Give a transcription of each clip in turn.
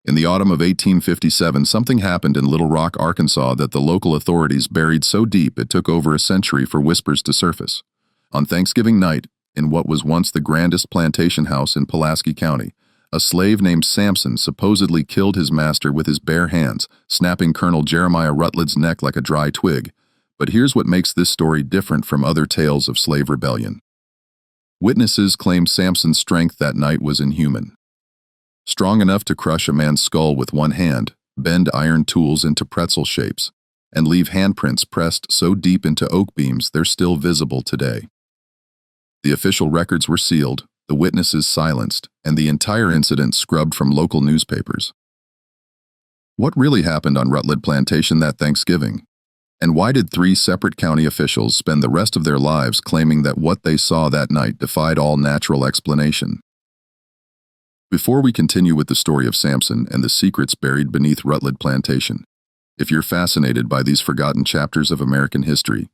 In the autumn of 1857, something happened in Little Rock, Arkansas that the local authorities buried so deep it took over a century for whispers to surface. On Thanksgiving night, in what was once the grandest plantation house in Pulaski County, a slave named Samson supposedly killed his master with his bare hands, snapping Colonel Jeremiah Rutled's neck like a dry twig. But here's what makes this story different from other tales of slave rebellion. Witnesses claim Samson's strength that night was inhuman. Strong enough to crush a man's skull with one hand, bend iron tools into pretzel shapes, and leave handprints pressed so deep into oak beams they're still visible today. The official records were sealed, the witnesses silenced, and the entire incident scrubbed from local newspapers. What really happened on Rutled Plantation that Thanksgiving? And why did 3 separate county officials spend the rest of their lives claiming that what they saw that night defied all natural explanation? Before we continue with the story of Samson and the secrets buried beneath Rutled Plantation, if you're fascinated by these forgotten chapters of American history,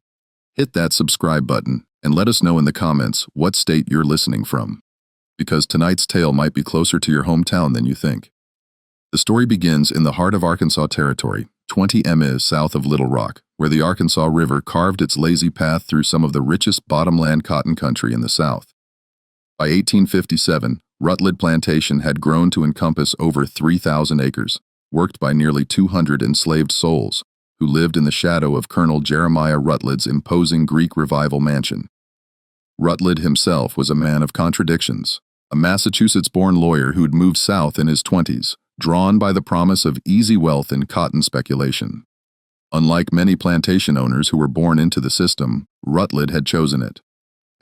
hit that subscribe button and let us know in the comments what state you're listening from, because tonight's tale might be closer to your hometown than you think. The story begins in the heart of Arkansas Territory, 20 mi south of Little Rock, where the Arkansas River carved its lazy path through some of the richest bottomland cotton country in the South. By 1857, Rutled Plantation had grown to encompass over 3,000 acres, worked by nearly 200 enslaved souls, who lived in the shadow of Colonel Jeremiah Rutled's imposing Greek Revival mansion. Rutled himself was a man of contradictions, a Massachusetts-born lawyer who'd moved south in his 20s, drawn by the promise of easy wealth in cotton speculation. Unlike many plantation owners who were born into the system, Rutled had chosen it.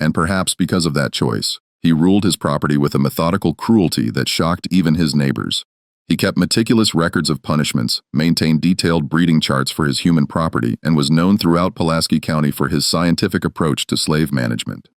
And perhaps because of that choice, he ruled his property with a methodical cruelty that shocked even his neighbors. He kept meticulous records of punishments, maintained detailed breeding charts for his human property, and was known throughout Pulaski County for his scientific approach to slave management.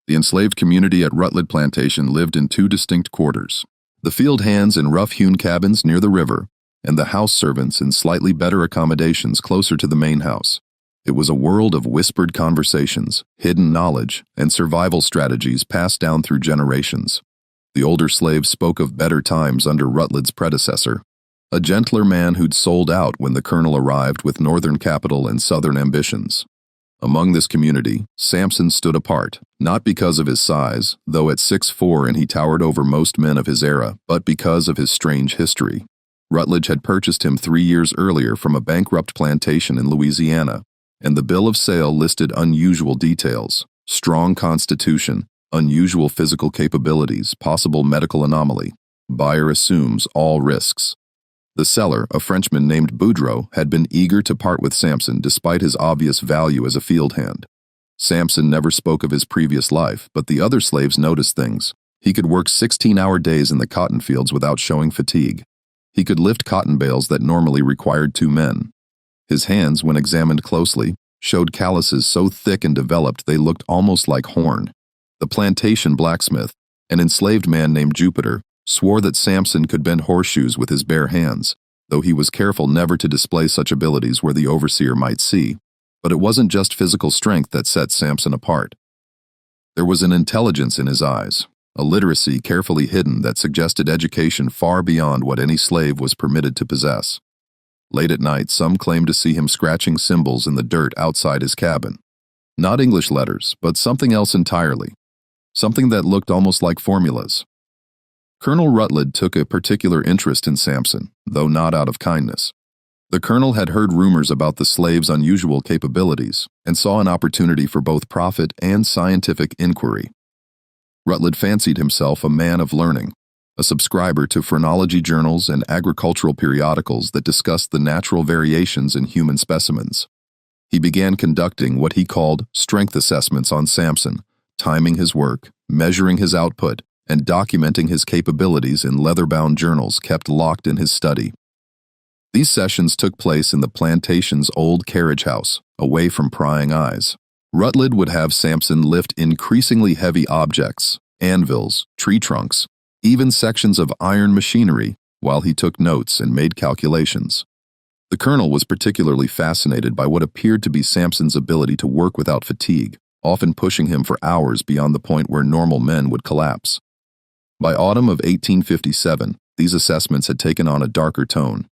The enslaved community at Rutled Plantation lived in 2 distinct quarters: the field hands in rough-hewn cabins near the river, and the house servants in slightly better accommodations closer to the main house. It was a world of whispered conversations, hidden knowledge, and survival strategies passed down through generations. The older slaves spoke of better times under Rutled's predecessor, a gentler man who'd sold out when the colonel arrived with northern capital and southern ambitions. Among this community, Samson stood apart, not because of his size, though at 6'4" and he towered over most men of his era, but because of his strange history. Rutledge had purchased him 3 years earlier from a bankrupt plantation in Louisiana, and the bill of sale listed unusual details: strong constitution, unusual physical capabilities, possible medical anomaly. Buyer assumes all risks. The seller, a Frenchman named Boudreau, had been eager to part with Samson despite his obvious value as a field hand. Samson never spoke of his previous life, but the other slaves noticed things. He could work 16-hour days in the cotton fields without showing fatigue. He could lift cotton bales that normally required 2 men. His hands, when examined closely, showed calluses so thick and developed they looked almost like horn. The plantation blacksmith, an enslaved man named Jupiter, swore that Samson could bend horseshoes with his bare hands, though he was careful never to display such abilities where the overseer might see. But it wasn't just physical strength that set Samson apart. There was an intelligence in his eyes, a literacy carefully hidden that suggested education far beyond what any slave was permitted to possess. Late at night, some claimed to see him scratching symbols in the dirt outside his cabin. Not English letters, but something else entirely. Something that looked almost like formulas. Colonel Rutled took a particular interest in Samson, though not out of kindness. The colonel had heard rumors about the slave's unusual capabilities and saw an opportunity for both profit and scientific inquiry. Rutled fancied himself a man of learning, a subscriber to phrenology journals and agricultural periodicals that discussed the natural variations in human specimens. He began conducting what he called strength assessments on Samson, timing his work, measuring his output, and documenting his capabilities in leather-bound journals kept locked in his study. These sessions took place in the plantation's old carriage house, away from prying eyes. Rutled would have Samson lift increasingly heavy objects, anvils, tree trunks, even sections of iron machinery, while he took notes and made calculations. The colonel was particularly fascinated by what appeared to be Samson's ability to work without fatigue, often pushing him for hours beyond the point where normal men would collapse. By autumn of 1857, these assessments had taken on a darker tone.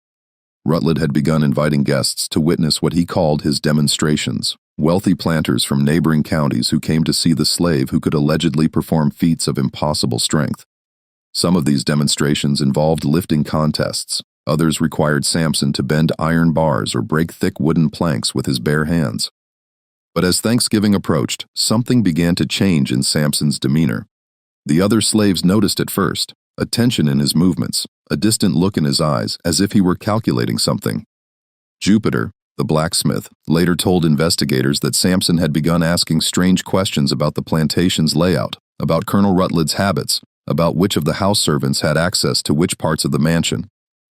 Rutled had begun inviting guests to witness what he called his demonstrations, wealthy planters from neighboring counties who came to see the slave who could allegedly perform feats of impossible strength. Some of these demonstrations involved lifting contests. Others required Samson to bend iron bars or break thick wooden planks with his bare hands. But as Thanksgiving approached, something began to change in Samson's demeanor. The other slaves noticed it first, a tension in his movements, a distant look in his eyes, as if he were calculating something. Jupiter, the blacksmith, later told investigators that Samson had begun asking strange questions about the plantation's layout, about Colonel Rutled's habits, about which of the house servants had access to which parts of the mansion.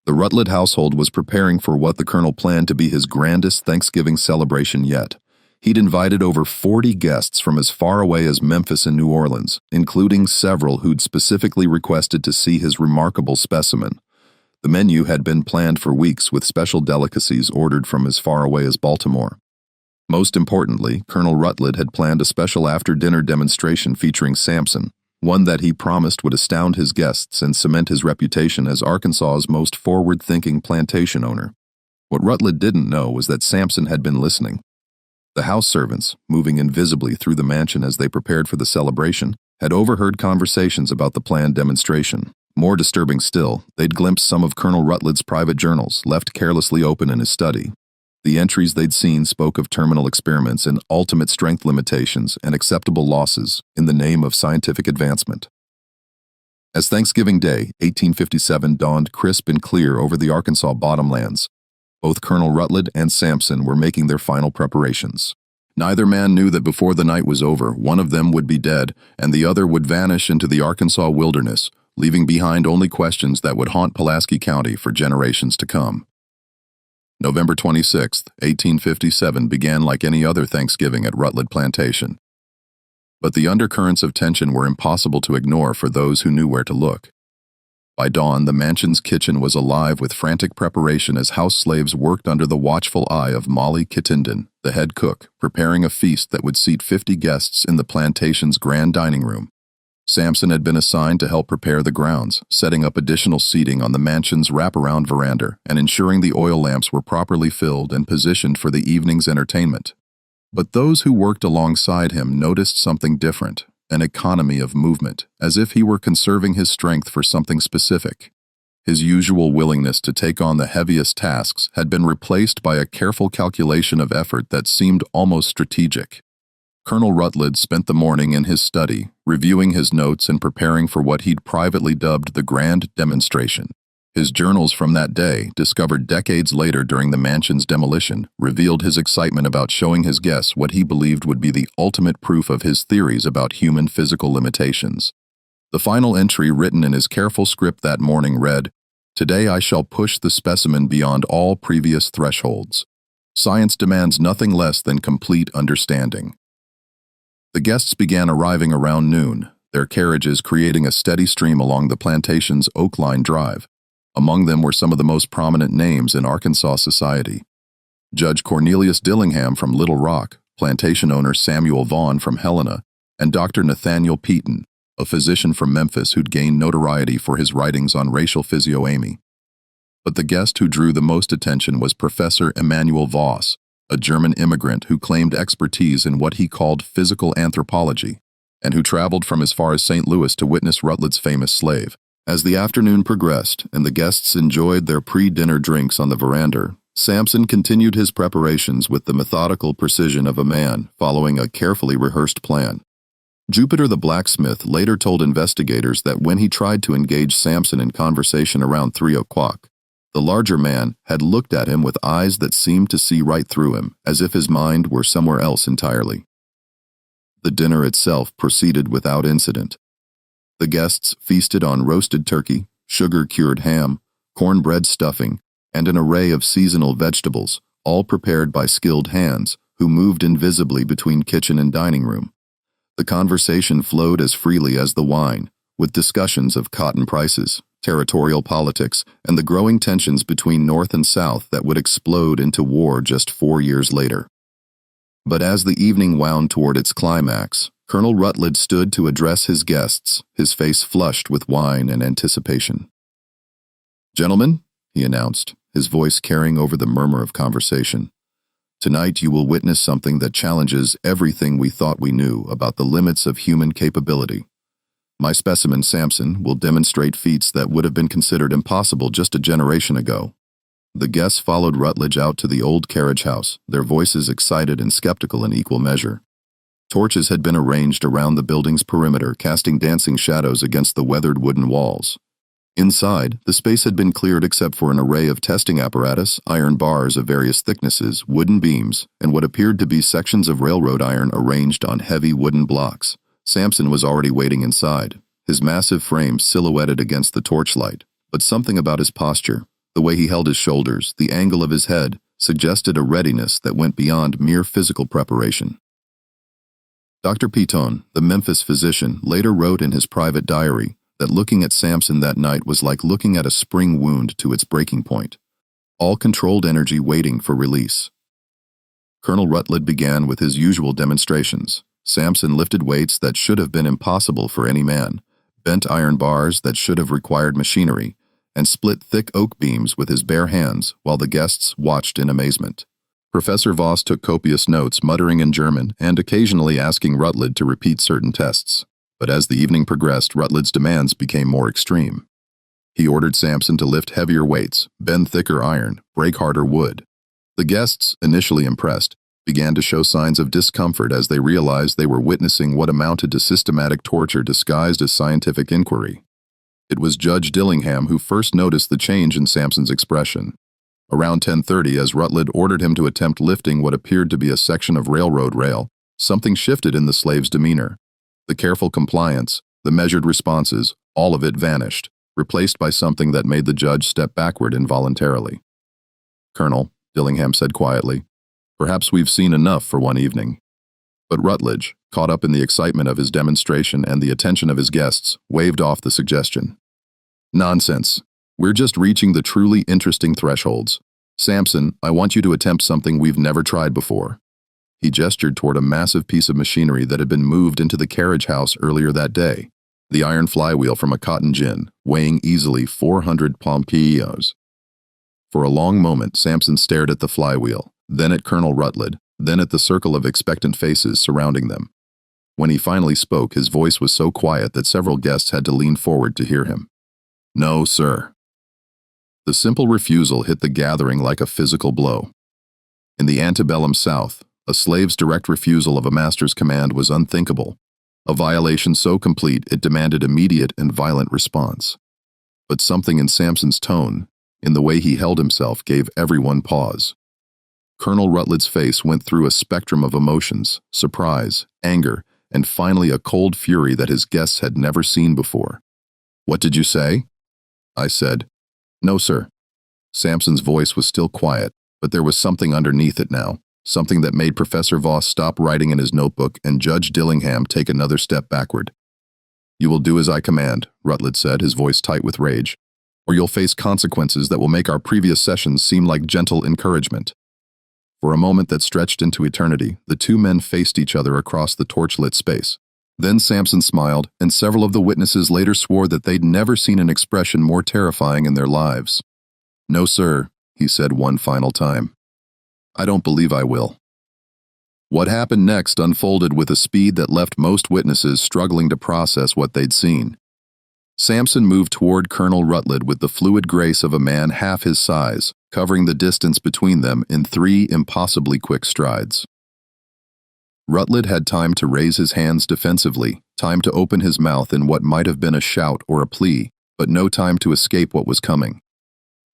The Rutled household was preparing for what the colonel planned to be his grandest Thanksgiving celebration yet. He'd invited over 40 guests from as far away as Memphis and New Orleans, including several who'd specifically requested to see his remarkable specimen. The menu had been planned for weeks with special delicacies ordered from as far away as Baltimore. Most importantly, Colonel Rutled had planned a special after-dinner demonstration featuring Samson, one that he promised would astound his guests and cement his reputation as Arkansas's most forward-thinking plantation owner. What Rutled didn't know was that Samson had been listening. The house servants, moving invisibly through the mansion as they prepared for the celebration, had overheard conversations about the planned demonstration. More disturbing still, they'd glimpsed some of Colonel Rutled's private journals, left carelessly open in his study. The entries they'd seen spoke of terminal experiments and ultimate strength limitations and acceptable losses in the name of scientific advancement. As Thanksgiving Day, 1857, dawned crisp and clear over the Arkansas bottomlands, both Colonel Rutled and Samson were making their final preparations. Neither man knew that before the night was over, one of them would be dead, and the other would vanish into the Arkansas wilderness, leaving behind only questions that would haunt Pulaski County for generations to come. November 26, 1857 began like any other Thanksgiving at Rutled Plantation. But the undercurrents of tension were impossible to ignore for those who knew where to look. By dawn, the mansion's kitchen was alive with frantic preparation as house slaves worked under the watchful eye of Molly Kittenden, the head cook, preparing a feast that would seat 50 guests in the plantation's grand dining room. Samson had been assigned to help prepare the grounds, setting up additional seating on the mansion's wraparound veranda and ensuring the oil lamps were properly filled and positioned for the evening's entertainment. But those who worked alongside him noticed something different. An economy of movement, as if he were conserving his strength for something specific. His usual willingness to take on the heaviest tasks had been replaced by a careful calculation of effort that seemed almost strategic. Colonel Rutled spent the morning in his study, reviewing his notes and preparing for what he'd privately dubbed the grand demonstration. His journals from that day, discovered decades later during the mansion's demolition, revealed his excitement about showing his guests what he believed would be the ultimate proof of his theories about human physical limitations. The final entry written in his careful script that morning read, "Today I shall push the specimen beyond all previous thresholds. Science demands nothing less than complete understanding." The guests began arriving around noon, their carriages creating a steady stream along the plantation's Oak Line Drive. Among them were some of the most prominent names in Arkansas society. Judge Cornelius Dillingham from Little Rock, plantation owner Samuel Vaughn from Helena, and Dr. Nathaniel Peaton, a physician from Memphis who'd gained notoriety for his writings on racial physiognomy. But the guest who drew the most attention was Professor Emanuel Voss, a German immigrant who claimed expertise in what he called physical anthropology, and who traveled from as far as St. Louis to witness Rutled's famous slave. As the afternoon progressed and the guests enjoyed their pre-dinner drinks on the veranda, Samson continued his preparations with the methodical precision of a man following a carefully rehearsed plan. Jupiter the blacksmith later told investigators that when he tried to engage Samson in conversation around 3 o'clock, the larger man had looked at him with eyes that seemed to see right through him, as if his mind were somewhere else entirely. The dinner itself proceeded without incident. The guests feasted on roasted turkey, sugar-cured ham, cornbread stuffing, and an array of seasonal vegetables, all prepared by skilled hands who moved invisibly between kitchen and dining room. The conversation flowed as freely as the wine, with discussions of cotton prices, territorial politics, and the growing tensions between North and South that would explode into war just 4 years later. But as the evening wound toward its climax, Colonel Rutled stood to address his guests, his face flushed with wine and anticipation. "Gentlemen," he announced, his voice carrying over the murmur of conversation, "tonight you will witness something that challenges everything we thought we knew about the limits of human capability. My specimen, Samson, will demonstrate feats that would have been considered impossible just a generation ago." The guests followed Rutledge out to the old carriage house, their voices excited and skeptical in equal measure. Torches had been arranged around the building's perimeter, casting dancing shadows against the weathered wooden walls. Inside, the space had been cleared except for an array of testing apparatus, iron bars of various thicknesses, wooden beams, and what appeared to be sections of railroad iron arranged on heavy wooden blocks. Samson was already waiting inside, his massive frame silhouetted against the torchlight, but something about his posture, the way he held his shoulders, the angle of his head, suggested a readiness that went beyond mere physical preparation. Dr. Piton, the Memphis physician, later wrote in his private diary that looking at Samson that night was like looking at a spring wound to its breaking point, all controlled energy waiting for release. Colonel Rutled began with his usual demonstrations. Samson lifted weights that should have been impossible for any man, bent iron bars that should have required machinery, and split thick oak beams with his bare hands while the guests watched in amazement. Professor Voss took copious notes, muttering in German and occasionally asking Rutled to repeat certain tests. But as the evening progressed, Rutled's demands became more extreme. He ordered Samson to lift heavier weights, bend thicker iron, break harder wood. The guests, initially impressed, began to show signs of discomfort as they realized they were witnessing what amounted to systematic torture disguised as scientific inquiry. It was Judge Dillingham who first noticed the change in Samson's expression. Around 10:30, as Rutled ordered him to attempt lifting what appeared to be a section of railroad rail, something shifted in the slave's demeanor. The careful compliance, the measured responses, all of it vanished, replaced by something that made the judge step backward involuntarily. "Colonel," Dillingham said quietly, "perhaps we've seen enough for one evening." But Rutledge, caught up in the excitement of his demonstration and the attention of his guests, waved off the suggestion. "Nonsense. We're just reaching the truly interesting thresholds. Samson, I want you to attempt something we've never tried before." He gestured toward a massive piece of machinery that had been moved into the carriage house earlier that day, the iron flywheel from a cotton gin, weighing easily 400 pompillos. For a long moment, Samson stared at the flywheel, then at Colonel Rutled, then at the circle of expectant faces surrounding them. When he finally spoke, his voice was so quiet that several guests had to lean forward to hear him. "No, sir." The simple refusal hit the gathering like a physical blow. In the antebellum South, a slave's direct refusal of a master's command was unthinkable, a violation so complete it demanded immediate and violent response. But something in Samson's tone, in the way he held himself, gave everyone pause. Colonel Rutled's face went through a spectrum of emotions, surprise, anger, and finally a cold fury that his guests had never seen before. "What did you say?" I said. "No, sir." Samson's voice was still quiet, but there was something underneath it now, something that made Professor Voss stop writing in his notebook and Judge Dillingham take another step backward. "You will do as I command," Rutled said, his voice tight with rage, "or you'll face consequences that will make our previous sessions seem like gentle encouragement." For a moment that stretched into eternity, the two men faced each other across the torchlit space. Then Samson smiled, and several of the witnesses later swore that they'd never seen an expression more terrifying in their lives. "No, sir," he said one final time. "I don't believe I will." What happened next unfolded with a speed that left most witnesses struggling to process what they'd seen. Samson moved toward Colonel Rutled with the fluid grace of a man half his size, covering the distance between them in 3 impossibly quick strides. Rutled had time to raise his hands defensively, time to open his mouth in what might have been a shout or a plea, but no time to escape what was coming.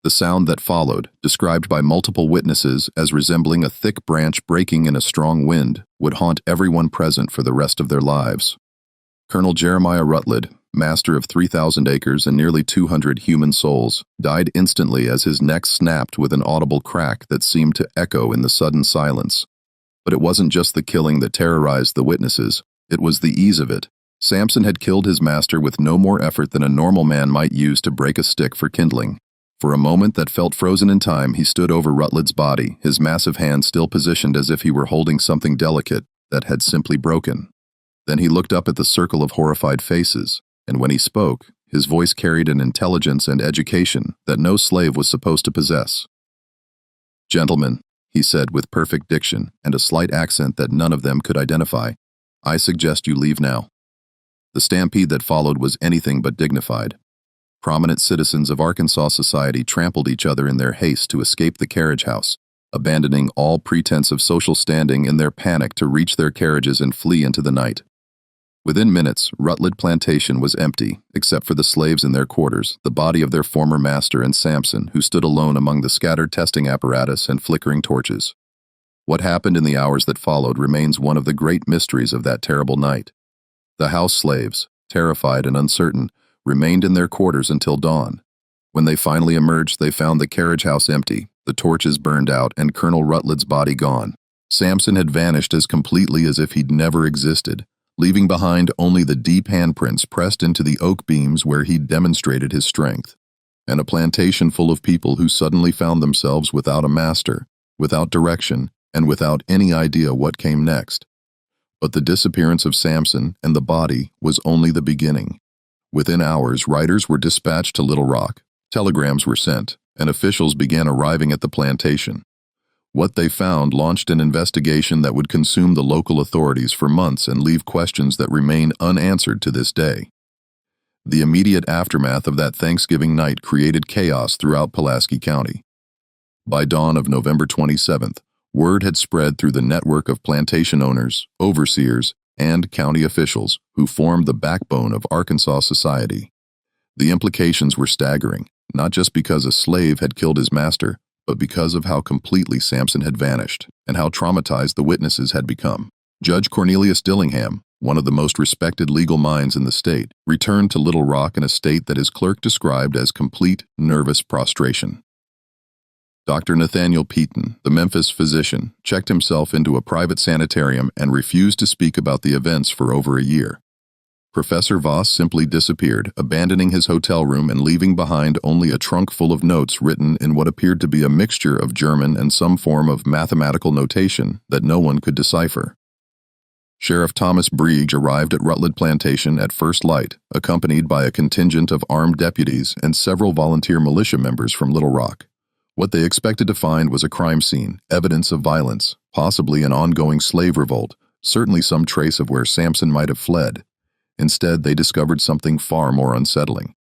The sound that followed, described by multiple witnesses as resembling a thick branch breaking in a strong wind, would haunt everyone present for the rest of their lives. Colonel Jeremiah Rutled, master of 3,000 acres and nearly 200 human souls, died instantly as his neck snapped with an audible crack that seemed to echo in the sudden silence. But it wasn't just the killing that terrorized the witnesses, it was the ease of it. Samson had killed his master with no more effort than a normal man might use to break a stick for kindling. For a moment that felt frozen in time, he stood over Rutled's body, his massive hand still positioned as if he were holding something delicate that had simply broken. Then he looked up at the circle of horrified faces, and when he spoke, His voice carried an intelligence and education that no slave was supposed to possess. "Gentlemen," he said with perfect diction and a slight accent that none of them could identify, "I suggest you leave now." The stampede that followed was anything but dignified. Prominent citizens of Arkansas society trampled each other in their haste to escape the carriage house, abandoning all pretense of social standing in their panic to reach their carriages and flee into the night. Within minutes, Rutled plantation was empty, except for the slaves in their quarters, the body of their former master and Samson, who stood alone among the scattered testing apparatus and flickering torches. What happened in the hours that followed remains one of the great mysteries of that terrible night. The house slaves, terrified and uncertain, remained in their quarters until dawn. When they finally emerged, they found the carriage house empty, the torches burned out, and Colonel Rutled's body gone. Samson had vanished as completely as if he'd never existed, leaving behind only the deep handprints pressed into the oak beams where he'd demonstrated his strength, and a plantation full of people who suddenly found themselves without a master, without direction, and without any idea what came next. But the disappearance of Samson and the body was only the beginning. Within hours, riders were dispatched to Little Rock, telegrams were sent, and officials began arriving at the plantation. What they found launched an investigation that would consume the local authorities for months and leave questions that remain unanswered to this day. The immediate aftermath of that Thanksgiving night created chaos throughout Pulaski County. By dawn of November 27th, word had spread through the network of plantation owners, overseers, and county officials who formed the backbone of Arkansas society. The implications were staggering, not just because a slave had killed his master, but because of how completely Samson had vanished and how traumatized the witnesses had become. Judge Cornelius Dillingham, one of the most respected legal minds in the state, returned to Little Rock in a state that his clerk described as complete nervous prostration. Dr. Nathaniel Peaton, the Memphis physician, checked himself into a private sanitarium and refused to speak about the events for over a year. Professor Voss simply disappeared, abandoning his hotel room and leaving behind only a trunk full of notes written in what appeared to be a mixture of German and some form of mathematical notation that no one could decipher. Sheriff Thomas Breege arrived at Rutled Plantation at first light, accompanied by a contingent of armed deputies and several volunteer militia members from Little Rock. What they expected to find was a crime scene, evidence of violence, possibly an ongoing slave revolt, certainly some trace of where Samson might have fled. Instead, they discovered something far more unsettling.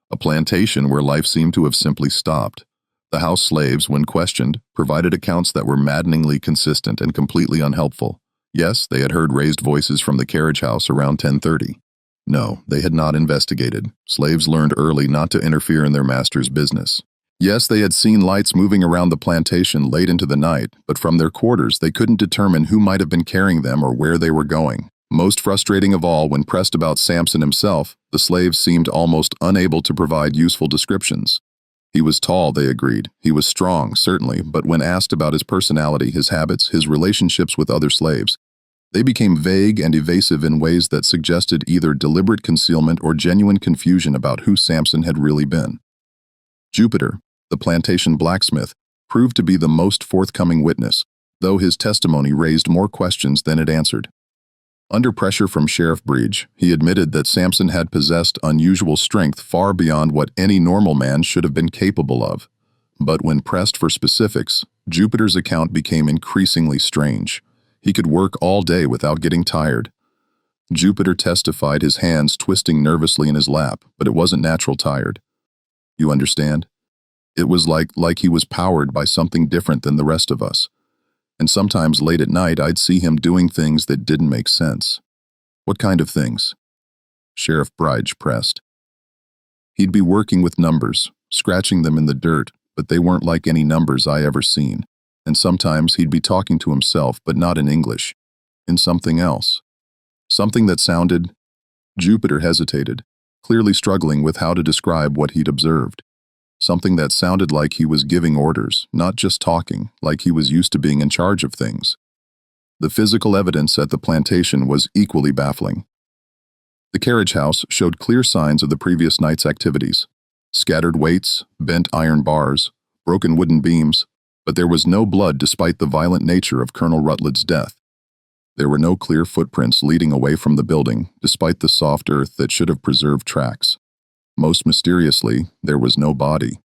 A plantation where life seemed to have simply stopped. The house slaves, when questioned, provided accounts that were maddeningly consistent and completely unhelpful. Yes, they had heard raised voices from the carriage house around 10:30. No, they had not investigated. Slaves learned early not to interfere in their master's business. Yes, they had seen lights moving around the plantation late into the night, but from their quarters they couldn't determine who might have been carrying them or where they were going. Most frustrating of all, when pressed about Samson himself, the slaves seemed almost unable to provide useful descriptions. He was tall, they agreed. He was strong, certainly, but when asked about his personality, his habits, his relationships with other slaves, they became vague and evasive in ways that suggested either deliberate concealment or genuine confusion about who Samson had really been. Jupiter, the plantation blacksmith, proved to be the most forthcoming witness, though his testimony raised more questions than it answered. Under pressure from Sheriff Breege, he admitted that Samson had possessed unusual strength far beyond what any normal man should have been capable of. But when pressed for specifics, Jupiter's account became increasingly strange. He could work all day without getting tired. Jupiter testified, his hands twisting nervously in his lap, but it wasn't natural tired. You understand? It was like he was powered by something different than the rest of us. And sometimes late at night, I'd see him doing things that didn't make sense. What kind of things? Sheriff Breege pressed. He'd be working with numbers, scratching them in the dirt, but they weren't like any numbers I ever seen. And sometimes he'd be talking to himself, but not in English, in something else. Something that sounded... Jupiter hesitated, clearly struggling with how to describe what he'd observed. Something that sounded like he was giving orders, not just talking, like he was used to being in charge of things. The physical evidence at the plantation was equally baffling. The carriage house showed clear signs of the previous night's activities. Scattered weights, bent iron bars, broken wooden beams, but there was no blood despite the violent nature of Colonel Rutled's death. There were no clear footprints leading away from the building, despite the soft earth that should have preserved tracks. Most mysteriously, there was no body.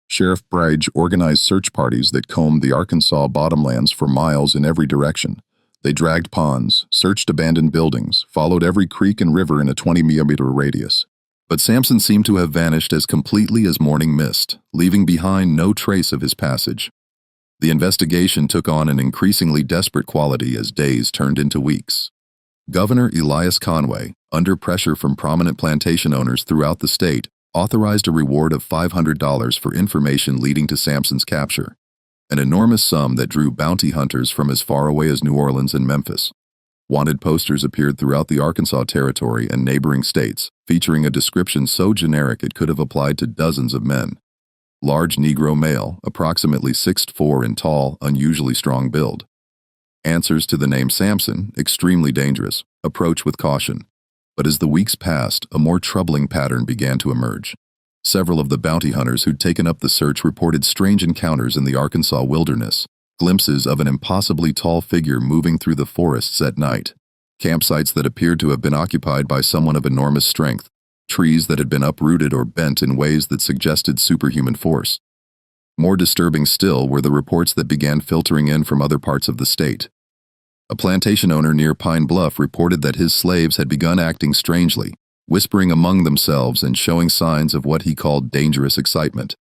Sheriff Brage organized search parties that combed the Arkansas bottomlands for miles in every direction. They dragged ponds, searched abandoned buildings, followed every creek and river in a 20-meter radius. But Samson seemed to have vanished as completely as morning mist, leaving behind no trace of his passage. The investigation took on an increasingly desperate quality as days turned into weeks. Governor Elias Conway, under pressure from prominent plantation owners throughout the state, authorized a reward of $500 for information leading to Samson's capture, an enormous sum that drew bounty hunters from as far away as New Orleans and Memphis. Wanted posters appeared throughout the Arkansas Territory and neighboring states, featuring a description so generic it could have applied to dozens of men. Large Negro male, approximately 6'4" in tall, unusually strong build. Answers to the name Samson, extremely dangerous, approach with caution. But as the weeks passed, a more troubling pattern began to emerge. Several of the bounty hunters who'd taken up the search reported strange encounters in the Arkansas wilderness, glimpses of an impossibly tall figure moving through the forests at night, campsites that appeared to have been occupied by someone of enormous strength, trees that had been uprooted or bent in ways that suggested superhuman force. More disturbing still were the reports that began filtering in from other parts of the state. A plantation owner near Pine Bluff reported that his slaves had begun acting strangely, whispering among themselves and showing signs of what he called dangerous excitement.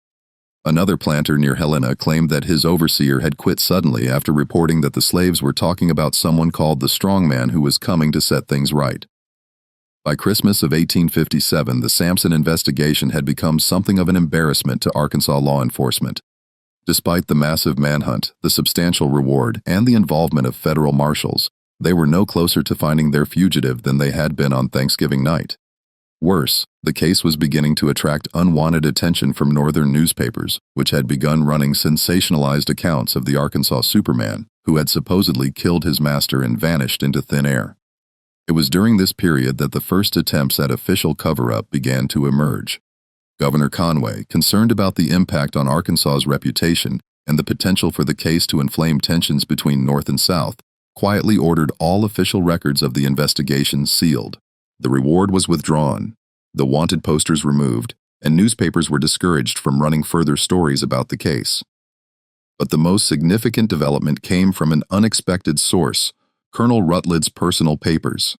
Another planter near Helena claimed that his overseer had quit suddenly after reporting that the slaves were talking about someone called the strong man who was coming to set things right. By Christmas of 1857, the Samson investigation had become something of an embarrassment to Arkansas law enforcement. Despite the massive manhunt, the substantial reward, and the involvement of federal marshals, they were no closer to finding their fugitive than they had been on Thanksgiving night. Worse, the case was beginning to attract unwanted attention from northern newspapers, which had begun running sensationalized accounts of the Arkansas Superman, who had supposedly killed his master and vanished into thin air. It was during this period that the first attempts at official cover-up began to emerge. Governor Conway, concerned about the impact on Arkansas's reputation and the potential for the case to inflame tensions between North and South, quietly ordered all official records of the investigation sealed. The reward was withdrawn, the wanted posters removed, and newspapers were discouraged from running further stories about the case. But the most significant development came from an unexpected source, Colonel Rutled's personal papers.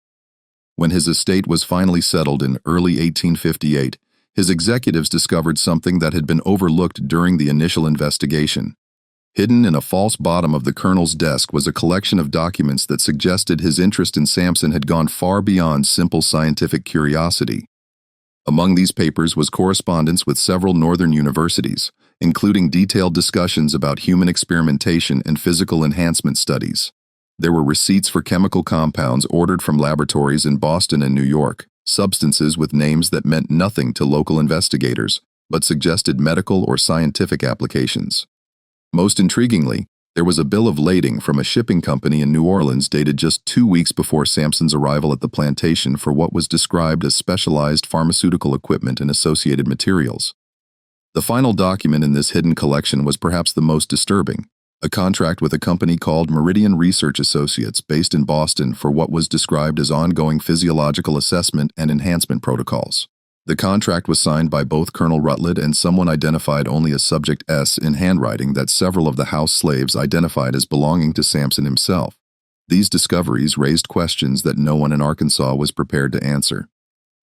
When his estate was finally settled in early 1858, his executives discovered something that had been overlooked during the initial investigation. Hidden in a false bottom of the colonel's desk was a collection of documents that suggested his interest in Samson had gone far beyond simple scientific curiosity. Among these papers was correspondence with several northern universities, including detailed discussions about human experimentation and physical enhancement studies. There were receipts for chemical compounds ordered from laboratories in Boston and New York, substances with names that meant nothing to local investigators, but suggested medical or scientific applications. Most intriguingly, there was a bill of lading from a shipping company in New Orleans dated just 2 weeks before Samson's arrival at the plantation for what was described as specialized pharmaceutical equipment and associated materials. The final document in this hidden collection was perhaps the most disturbing, a contract with a company called Meridian Research Associates based in Boston for what was described as ongoing physiological assessment and enhancement protocols. The contract was signed by both Colonel Rutled and someone identified only as Subject S in handwriting that several of the house slaves identified as belonging to Samson himself. These discoveries raised questions that no one in Arkansas was prepared to answer.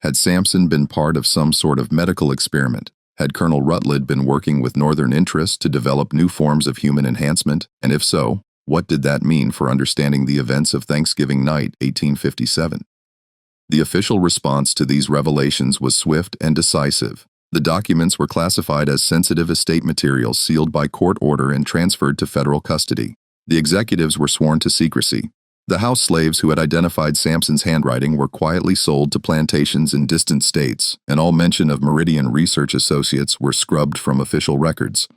Had Samson been part of some sort of medical experiment? Had Colonel Rutled been working with Northern interests to develop new forms of human enhancement? And if so, what did that mean for understanding the events of Thanksgiving night, 1857? The official response to these revelations was swift and decisive. The documents were classified as sensitive estate materials sealed by court order and transferred to federal custody. The executives were sworn to secrecy. The house slaves who had identified Samson's handwriting were quietly sold to plantations in distant states, and all mention of Meridian Research Associates were scrubbed from official records.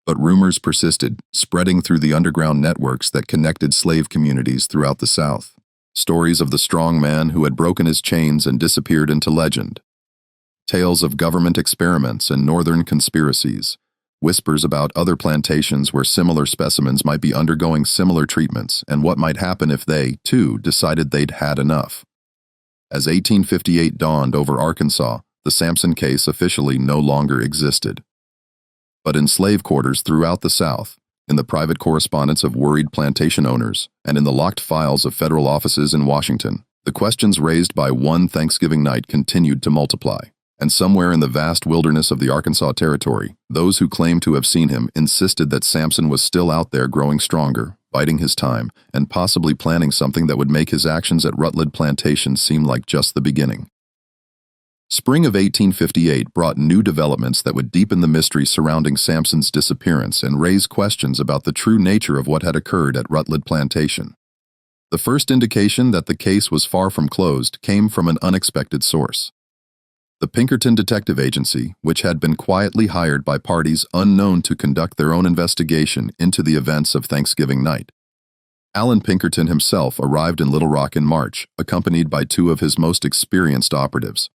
But rumors persisted, spreading through the underground networks that connected slave communities throughout the South. Stories of the strong man who had broken his chains and disappeared into legend. Tales of government experiments and northern conspiracies. Whispers about other plantations where similar specimens might be undergoing similar treatments and what might happen if they, too, decided they'd had enough. As 1858 dawned over Arkansas, The Samson case officially no longer existed. But in slave quarters throughout the South, in the private correspondence of worried plantation owners, and in the locked files of federal offices in Washington, the questions raised by one Thanksgiving night continued to multiply. And somewhere in the vast wilderness of the Arkansas Territory, those who claimed to have seen him insisted that Samson was still out there growing stronger, biding his time, and possibly planning something that would make his actions at Rutled Plantation seem like just the beginning. Spring of 1858 brought new developments that would deepen the mystery surrounding Samson's disappearance and raise questions about the true nature of what had occurred at Rutled Plantation. The first indication that the case was far from closed came from an unexpected source. The Pinkerton Detective Agency, which had been quietly hired by parties unknown to conduct their own investigation into the events of Thanksgiving night. Alan Pinkerton himself arrived in Little Rock in March, accompanied by two of his most experienced operatives.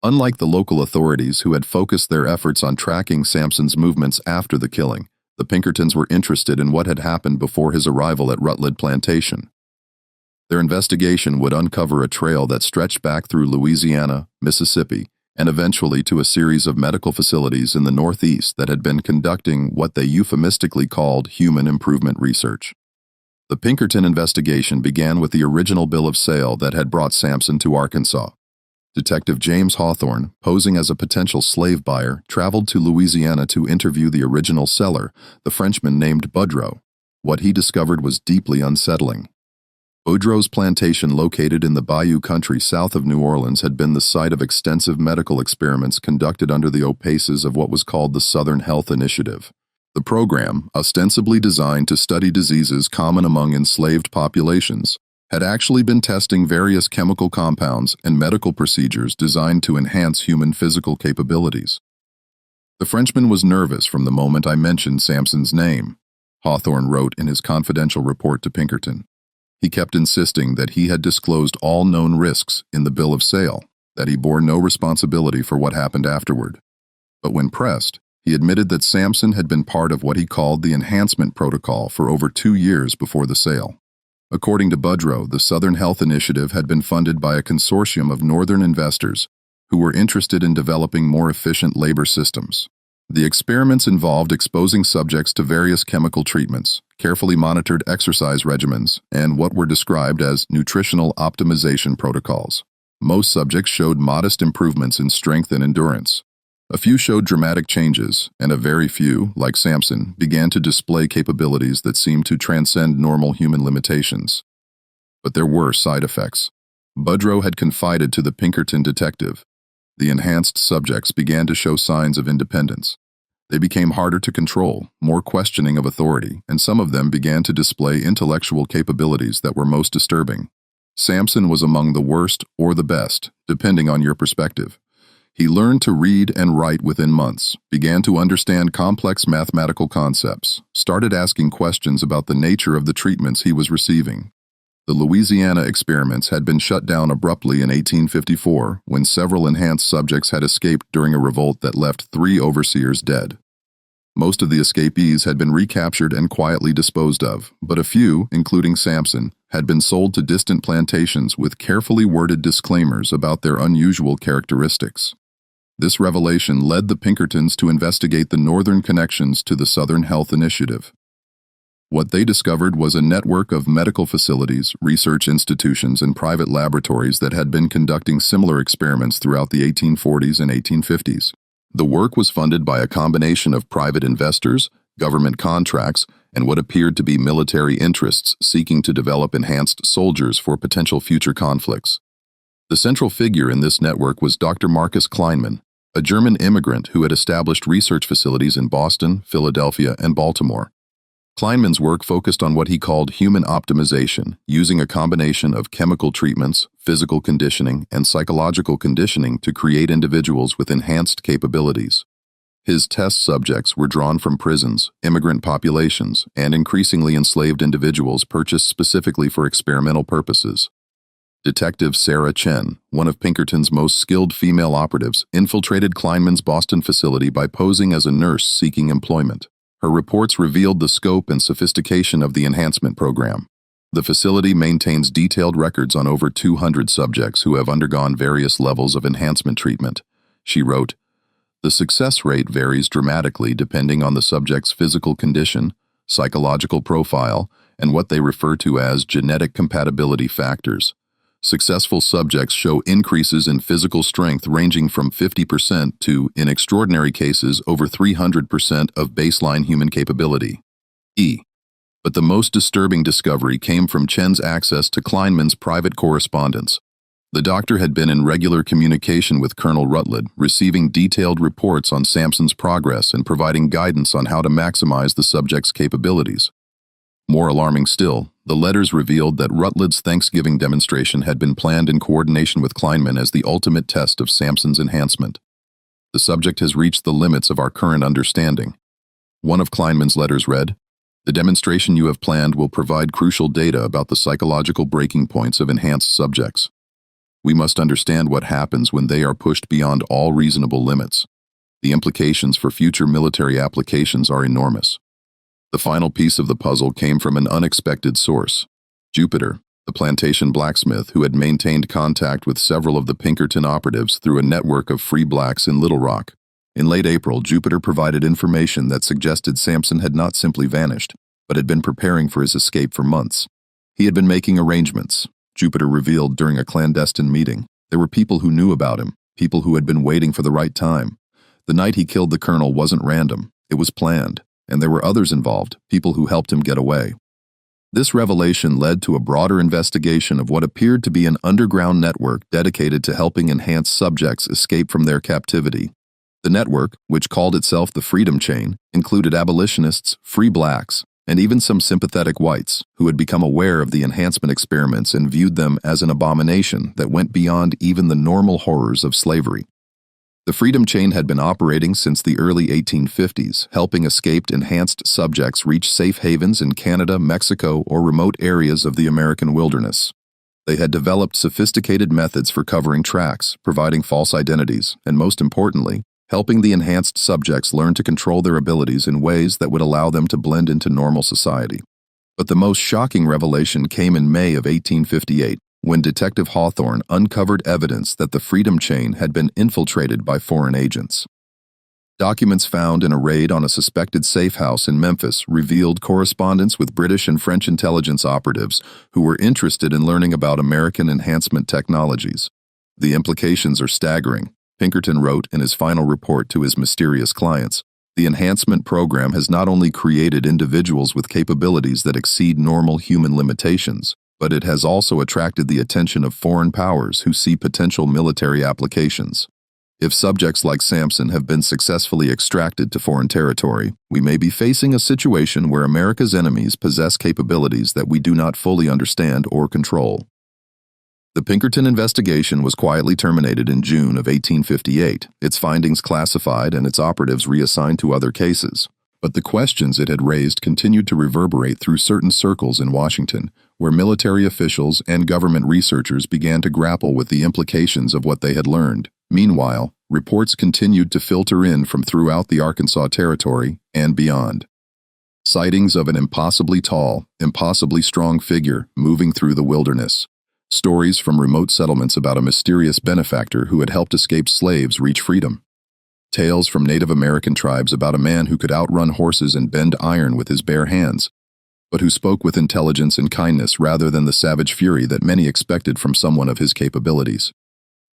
Unlike the local authorities who had focused their efforts on tracking Samson's movements after the killing, the Pinkertons were interested in what had happened before his arrival at Rutled Plantation. Their investigation would uncover a trail that stretched back through Louisiana, Mississippi, and eventually to a series of medical facilities in the Northeast that had been conducting what they euphemistically called human improvement research. The Pinkerton investigation began with the original bill of sale that had brought Samson to Arkansas. Detective James Hawthorne, posing as a potential slave buyer, traveled to Louisiana to interview the original seller, the Frenchman named Boudreaux. What he discovered was deeply unsettling. Boudreaux's plantation, located in the Bayou country south of New Orleans, had been the site of extensive medical experiments conducted under the auspices of what was called the Southern Health Initiative. The program, ostensibly designed to study diseases common among enslaved populations, had actually been testing various chemical compounds and medical procedures designed to enhance human physical capabilities. The Frenchman was nervous from the moment I mentioned Samson's name, Hawthorne wrote in his confidential report to Pinkerton. He kept insisting that he had disclosed all known risks in the bill of sale, that he bore no responsibility for what happened afterward. But when pressed, he admitted that Samson had been part of what he called the enhancement protocol for over 2 years before the sale. According to Boudreaux, the Southern Health Initiative had been funded by a consortium of northern investors who were interested in developing more efficient labor systems. The experiments involved exposing subjects to various chemical treatments, carefully monitored exercise regimens, and what were described as nutritional optimization protocols. Most subjects showed modest improvements in strength and endurance. A few showed dramatic changes, and a very few, like Samson, began to display capabilities that seemed to transcend normal human limitations. But there were side effects. Boudreaux had confided to the Pinkerton detective. The enhanced subjects began to show signs of independence. They became harder to control, more questioning of authority, and some of them began to display intellectual capabilities that were most disturbing. Samson was among the worst or the best, depending on your perspective. He learned to read and write within months, began to understand complex mathematical concepts, started asking questions about the nature of the treatments he was receiving. The Louisiana experiments had been shut down abruptly in 1854 when several enhanced subjects had escaped during a revolt that left 3 overseers dead. Most of the escapees had been recaptured and quietly disposed of, but a few, including Samson, had been sold to distant plantations with carefully worded disclaimers about their unusual characteristics. This revelation led the Pinkertons to investigate the northern connections to the Southern Health Initiative. What they discovered was a network of medical facilities, research institutions, and private laboratories that had been conducting similar experiments throughout the 1840s and 1850s. The work was funded by a combination of private investors, government contracts, and what appeared to be military interests seeking to develop enhanced soldiers for potential future conflicts. The central figure in this network was Dr. Marcus Kleinman, a German immigrant who had established research facilities in Boston, Philadelphia, and Baltimore. Kleinman's work focused on what he called human optimization, using a combination of chemical treatments, physical conditioning, and psychological conditioning to create individuals with enhanced capabilities. His test subjects were drawn from prisons, immigrant populations, and increasingly enslaved individuals purchased specifically for experimental purposes. Detective Sarah Chen, one of Pinkerton's most skilled female operatives, infiltrated Kleinman's Boston facility by posing as a nurse seeking employment. Her reports revealed the scope and sophistication of the enhancement program. The facility maintains detailed records on over 200 subjects who have undergone various levels of enhancement treatment, She wrote, "The success rate varies dramatically depending on the subject's physical condition, psychological profile, and what they refer to as genetic compatibility factors. Successful subjects show increases in physical strength ranging from 50% to, in extraordinary cases, over 300% of baseline human capability." But the most disturbing discovery came from Chen's access to Kleinman's private correspondence. The doctor had been in regular communication with Colonel Rutled, receiving detailed reports on Samson's progress and providing guidance on how to maximize the subject's capabilities. More alarming still, the letters revealed that Rutled's Thanksgiving demonstration had been planned in coordination with Kleinman as the ultimate test of Samson's enhancement. "The subject has reached the limits of our current understanding." One of Kleinman's letters read, "The demonstration you have planned will provide crucial data about the psychological breaking points of enhanced subjects. We must understand what happens when they are pushed beyond all reasonable limits. The implications for future military applications are enormous." The final piece of the puzzle came from an unexpected source. Jupiter, the plantation blacksmith who had maintained contact with several of the Pinkerton operatives through a network of free blacks in Little Rock. In late April, Jupiter provided information that suggested Samson had not simply vanished, but had been preparing for his escape for months. He had been making arrangements, Jupiter revealed during a clandestine meeting. There were people who knew about him, people who had been waiting for the right time. The night he killed the colonel wasn't random, it was planned. And there were others involved, people who helped him get away. This revelation led to a broader investigation of what appeared to be an underground network dedicated to helping enhanced subjects escape from their captivity. The network, which called itself the Freedom Chain, included abolitionists, free blacks, and even some sympathetic whites who had become aware of the enhancement experiments and viewed them as an abomination that went beyond even the normal horrors of slavery. The Freedom Chain had been operating since the early 1850s, helping escaped enhanced subjects reach safe havens in Canada, Mexico, or remote areas of the American wilderness. They had developed sophisticated methods for covering tracks, providing false identities, and most importantly, helping the enhanced subjects learn to control their abilities in ways that would allow them to blend into normal society. But the most shocking revelation came in May of 1858. When Detective Hawthorne uncovered evidence that the Freedom Chain had been infiltrated by foreign agents. Documents found in a raid on a suspected safe house in Memphis revealed correspondence with British and French intelligence operatives who were interested in learning about American enhancement technologies. "The implications are staggering," Pinkerton wrote in his final report to his mysterious clients. "The enhancement program has not only created individuals with capabilities that exceed normal human limitations, but it has also attracted the attention of foreign powers who see potential military applications. If subjects like Samson have been successfully extracted to foreign territory, we may be facing a situation where America's enemies possess capabilities that we do not fully understand or control." The Pinkerton investigation was quietly terminated in June of 1858, its findings classified and its operatives reassigned to other cases. But the questions it had raised continued to reverberate through certain circles in Washington, where military officials and government researchers began to grapple with the implications of what they had learned. Meanwhile, reports continued to filter in from throughout the Arkansas Territory and beyond. Sightings of an impossibly tall, impossibly strong figure moving through the wilderness. Stories from remote settlements about a mysterious benefactor who had helped escaped slaves reach freedom. Tales from Native American tribes about a man who could outrun horses and bend iron with his bare hands, but who spoke with intelligence and kindness rather than the savage fury that many expected from someone of his capabilities.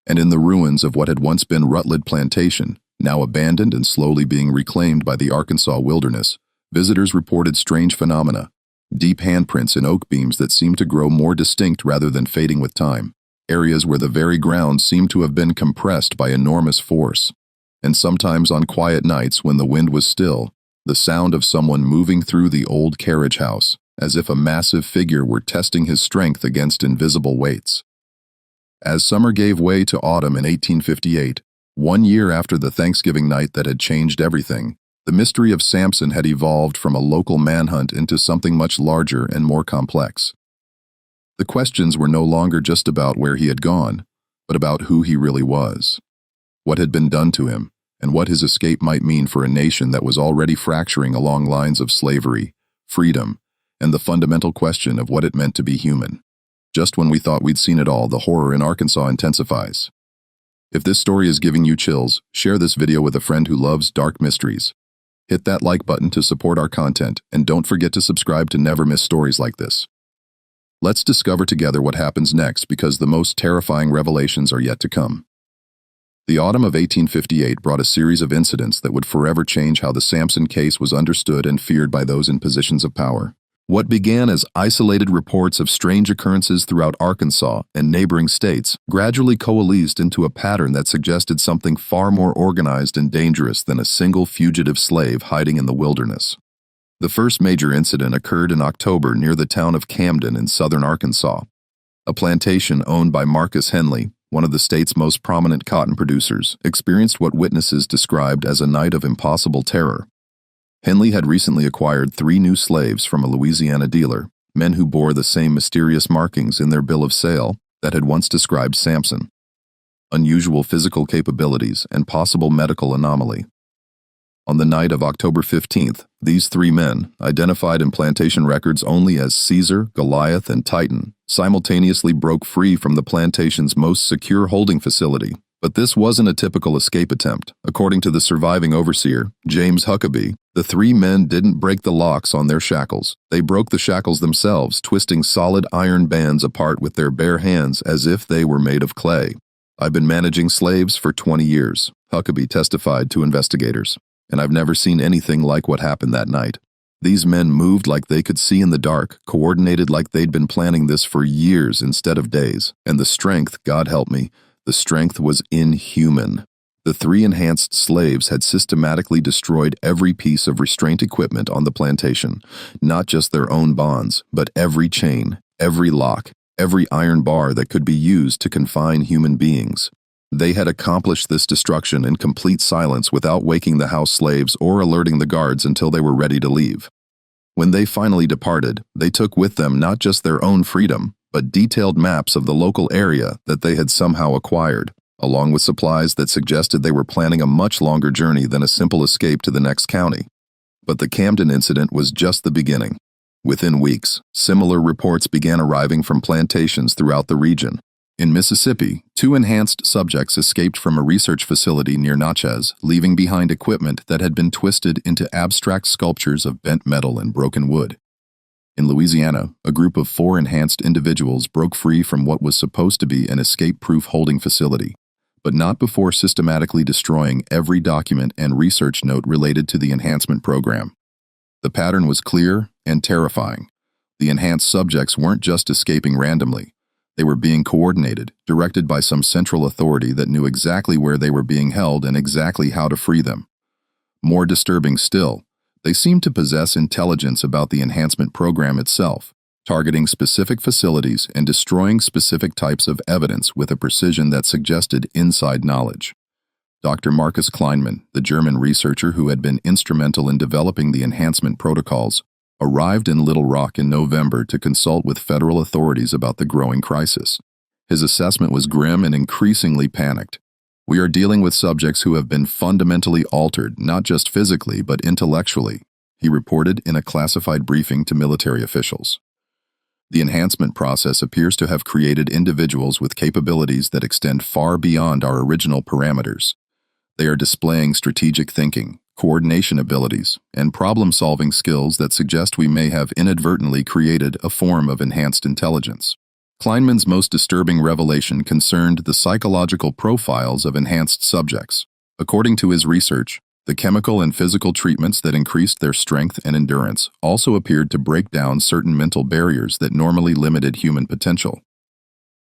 And in the ruins of what had once been Rutled Plantation, now abandoned and slowly being reclaimed by the Arkansas wilderness, visitors reported strange phenomena, deep handprints in oak beams that seemed to grow more distinct rather than fading with time, areas where the very ground seemed to have been compressed by enormous force. And sometimes on quiet nights when the wind was still, the sound of someone moving through the old carriage house, as if a massive figure were testing his strength against invisible weights. As summer gave way to autumn in 1858, 1 year after the Thanksgiving night that had changed everything, the mystery of Samson had evolved from a local manhunt into something much larger and more complex. The questions were no longer just about where he had gone, but about who he really was, what had been done to him, and what his escape might mean for a nation that was already fracturing along lines of slavery, freedom, and the fundamental question of what it meant to be human. Just when we thought we'd seen it all, the horror in Arkansas intensifies. If this story is giving you chills, share this video with a friend who loves dark mysteries. Hit that like button to support our content, and don't forget to subscribe to never miss stories like this. Let's discover together what happens next, because the most terrifying revelations are yet to come. The autumn of 1858 brought a series of incidents that would forever change how the Samson case was understood and feared by those in positions of power. What began as isolated reports of strange occurrences throughout Arkansas and neighboring states gradually coalesced into a pattern that suggested something far more organized and dangerous than a single fugitive slave hiding in the wilderness. The first major incident occurred in October near the town of Camden in southern Arkansas. A plantation owned by Marcus Henley, one of the state's most prominent cotton producers, experienced what witnesses described as a night of impossible terror. Henley had recently acquired 3 new slaves from a Louisiana dealer, men who bore the same mysterious markings in their bill of sale that had once described Samson: unusual physical capabilities and possible medical anomaly. On the night of October 15th, these 3 men, identified in plantation records only as Caesar, Goliath, and Titan, simultaneously broke free from the plantation's most secure holding facility. But this wasn't a typical escape attempt. According to the surviving overseer, James Huckabee, the 3 men didn't break the locks on their shackles. They broke the shackles themselves, twisting solid iron bands apart with their bare hands as if they were made of clay. "I've been managing slaves for 20 years, Huckabee testified to investigators, "and I've never seen anything like what happened that night. These men moved like they could see in the dark, coordinated like they'd been planning this for years instead of days, and the strength, God help me, the strength was inhuman." The 3 enhanced slaves had systematically destroyed every piece of restraint equipment on the plantation, not just their own bonds, but every chain, every lock, every iron bar that could be used to confine human beings. They had accomplished this destruction in complete silence without waking the house slaves or alerting the guards until they were ready to leave. When they finally departed, they took with them not just their own freedom, but detailed maps of the local area that they had somehow acquired, along with supplies that suggested they were planning a much longer journey than a simple escape to the next county. But the Camden incident was just the beginning. Within weeks, similar reports began arriving from plantations throughout the region. In Mississippi, 2 enhanced subjects escaped from a research facility near Natchez, leaving behind equipment that had been twisted into abstract sculptures of bent metal and broken wood. In Louisiana, a group of 4 enhanced individuals broke free from what was supposed to be an escape-proof holding facility, but not before systematically destroying every document and research note related to the enhancement program. The pattern was clear and terrifying. The enhanced subjects weren't just escaping randomly. They were being coordinated, directed by some central authority that knew exactly where they were being held and exactly how to free them. More disturbing still, they seemed to possess intelligence about the enhancement program itself, targeting specific facilities and destroying specific types of evidence with a precision that suggested inside knowledge. Dr. Marcus Kleinman, the German researcher who had been instrumental in developing the enhancement protocols, arrived in Little Rock in November to consult with federal authorities about the growing crisis. His assessment was grim and increasingly panicked. "We are dealing with subjects who have been fundamentally altered, not just physically, but intellectually," he reported in a classified briefing to military officials. "The enhancement process appears to have created individuals with capabilities that extend far beyond our original parameters. They are displaying strategic thinking, coordination abilities, and problem-solving skills that suggest we may have inadvertently created a form of enhanced intelligence." Kleinman's most disturbing revelation concerned the psychological profiles of enhanced subjects. According to his research, the chemical and physical treatments that increased their strength and endurance also appeared to break down certain mental barriers that normally limited human potential.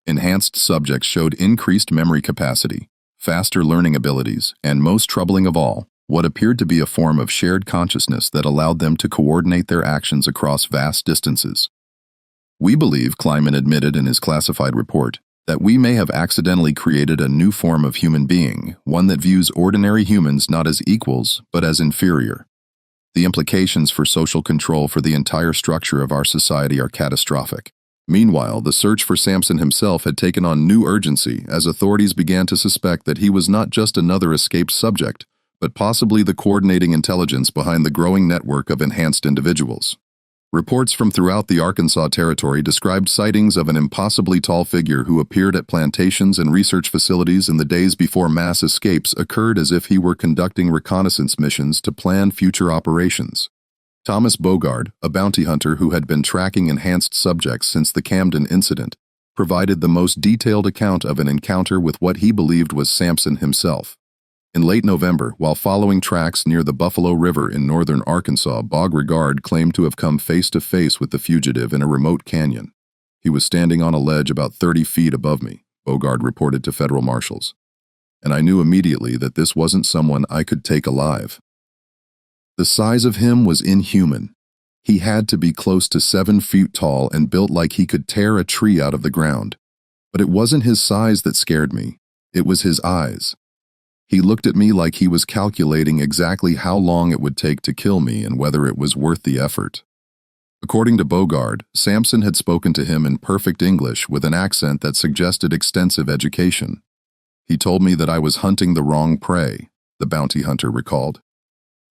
Enhanced subjects showed increased memory capacity, faster learning abilities, and most troubling of all, what appeared to be a form of shared consciousness that allowed them to coordinate their actions across vast distances. "We believe," Kleinman admitted in his classified report, "that we may have accidentally created a new form of human being, one that views ordinary humans not as equals, but as inferior. The implications for social control for the entire structure of our society are catastrophic." Meanwhile, the search for Samson himself had taken on new urgency as authorities began to suspect that he was not just another escaped subject, but possibly the coordinating intelligence behind the growing network of enhanced individuals. Reports from throughout the Arkansas Territory described sightings of an impossibly tall figure who appeared at plantations and research facilities in the days before mass escapes occurred, as if he were conducting reconnaissance missions to plan future operations. Thomas Bogard, a bounty hunter who had been tracking enhanced subjects since the Camden incident, provided the most detailed account of an encounter with what he believed was Samson himself. In late November, while following tracks near the Buffalo River in northern Arkansas, Bogard claimed to have come face-to-face with the fugitive in a remote canyon. He was standing on a ledge about 30 feet above me, Bogard reported to federal marshals. And I knew immediately that this wasn't someone I could take alive. The size of him was inhuman. He had to be close to 7 feet tall and built like he could tear a tree out of the ground. But it wasn't his size that scared me. It was his eyes. He looked at me like he was calculating exactly how long it would take to kill me and whether it was worth the effort. According to Bogard, Samson had spoken to him in perfect English with an accent that suggested extensive education. He told me that I was hunting the wrong prey, the bounty hunter recalled.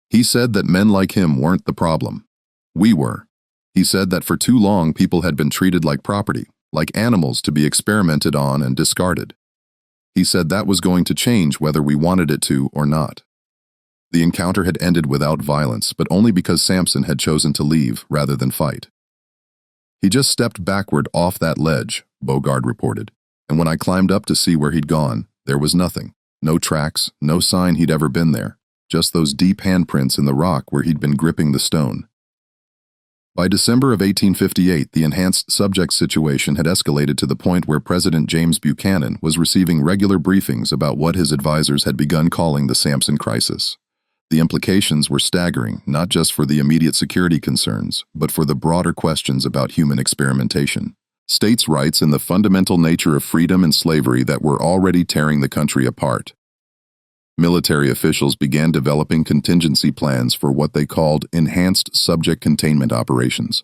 He said that men like him weren't the problem. We were. He said that for too long people had been treated like property, like animals to be experimented on and discarded. He said that was going to change whether we wanted it to or not. The encounter had ended without violence, but only because Samson had chosen to leave rather than fight. He just stepped backward off that ledge, Bogard reported, and when I climbed up to see where he'd gone, there was nothing. No tracks, no sign he'd ever been there, just those deep handprints in the rock where he'd been gripping the stone. By December of 1858, the enhanced subject situation had escalated to the point where President James Buchanan was receiving regular briefings about what his advisors had begun calling the Samson crisis. The implications were staggering, not just for the immediate security concerns, but for the broader questions about human experimentation, states' rights, and the fundamental nature of freedom and slavery that were already tearing the country apart. Military officials began developing contingency plans for what they called enhanced subject containment operations.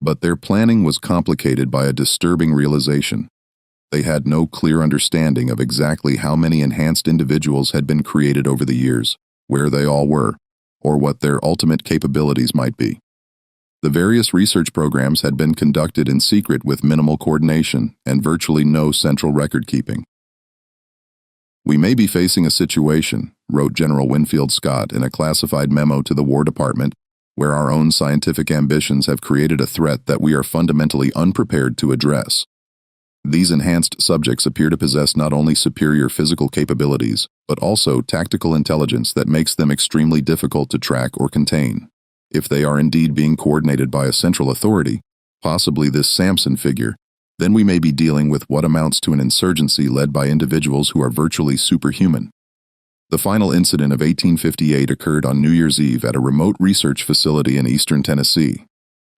But their planning was complicated by a disturbing realization. They had no clear understanding of exactly how many enhanced individuals had been created over the years, where they all were, or what their ultimate capabilities might be. The various research programs had been conducted in secret with minimal coordination and virtually no central record-keeping. "We may be facing a situation," wrote General Winfield Scott in a classified memo to the War Department, "where our own scientific ambitions have created a threat that we are fundamentally unprepared to address. These enhanced subjects appear to possess not only superior physical capabilities, but also tactical intelligence that makes them extremely difficult to track or contain. If they are indeed being coordinated by a central authority, possibly this Samson figure, then we may be dealing with what amounts to an insurgency led by individuals who are virtually superhuman." The final incident of 1858 occurred on New Year's Eve at a remote research facility in eastern Tennessee.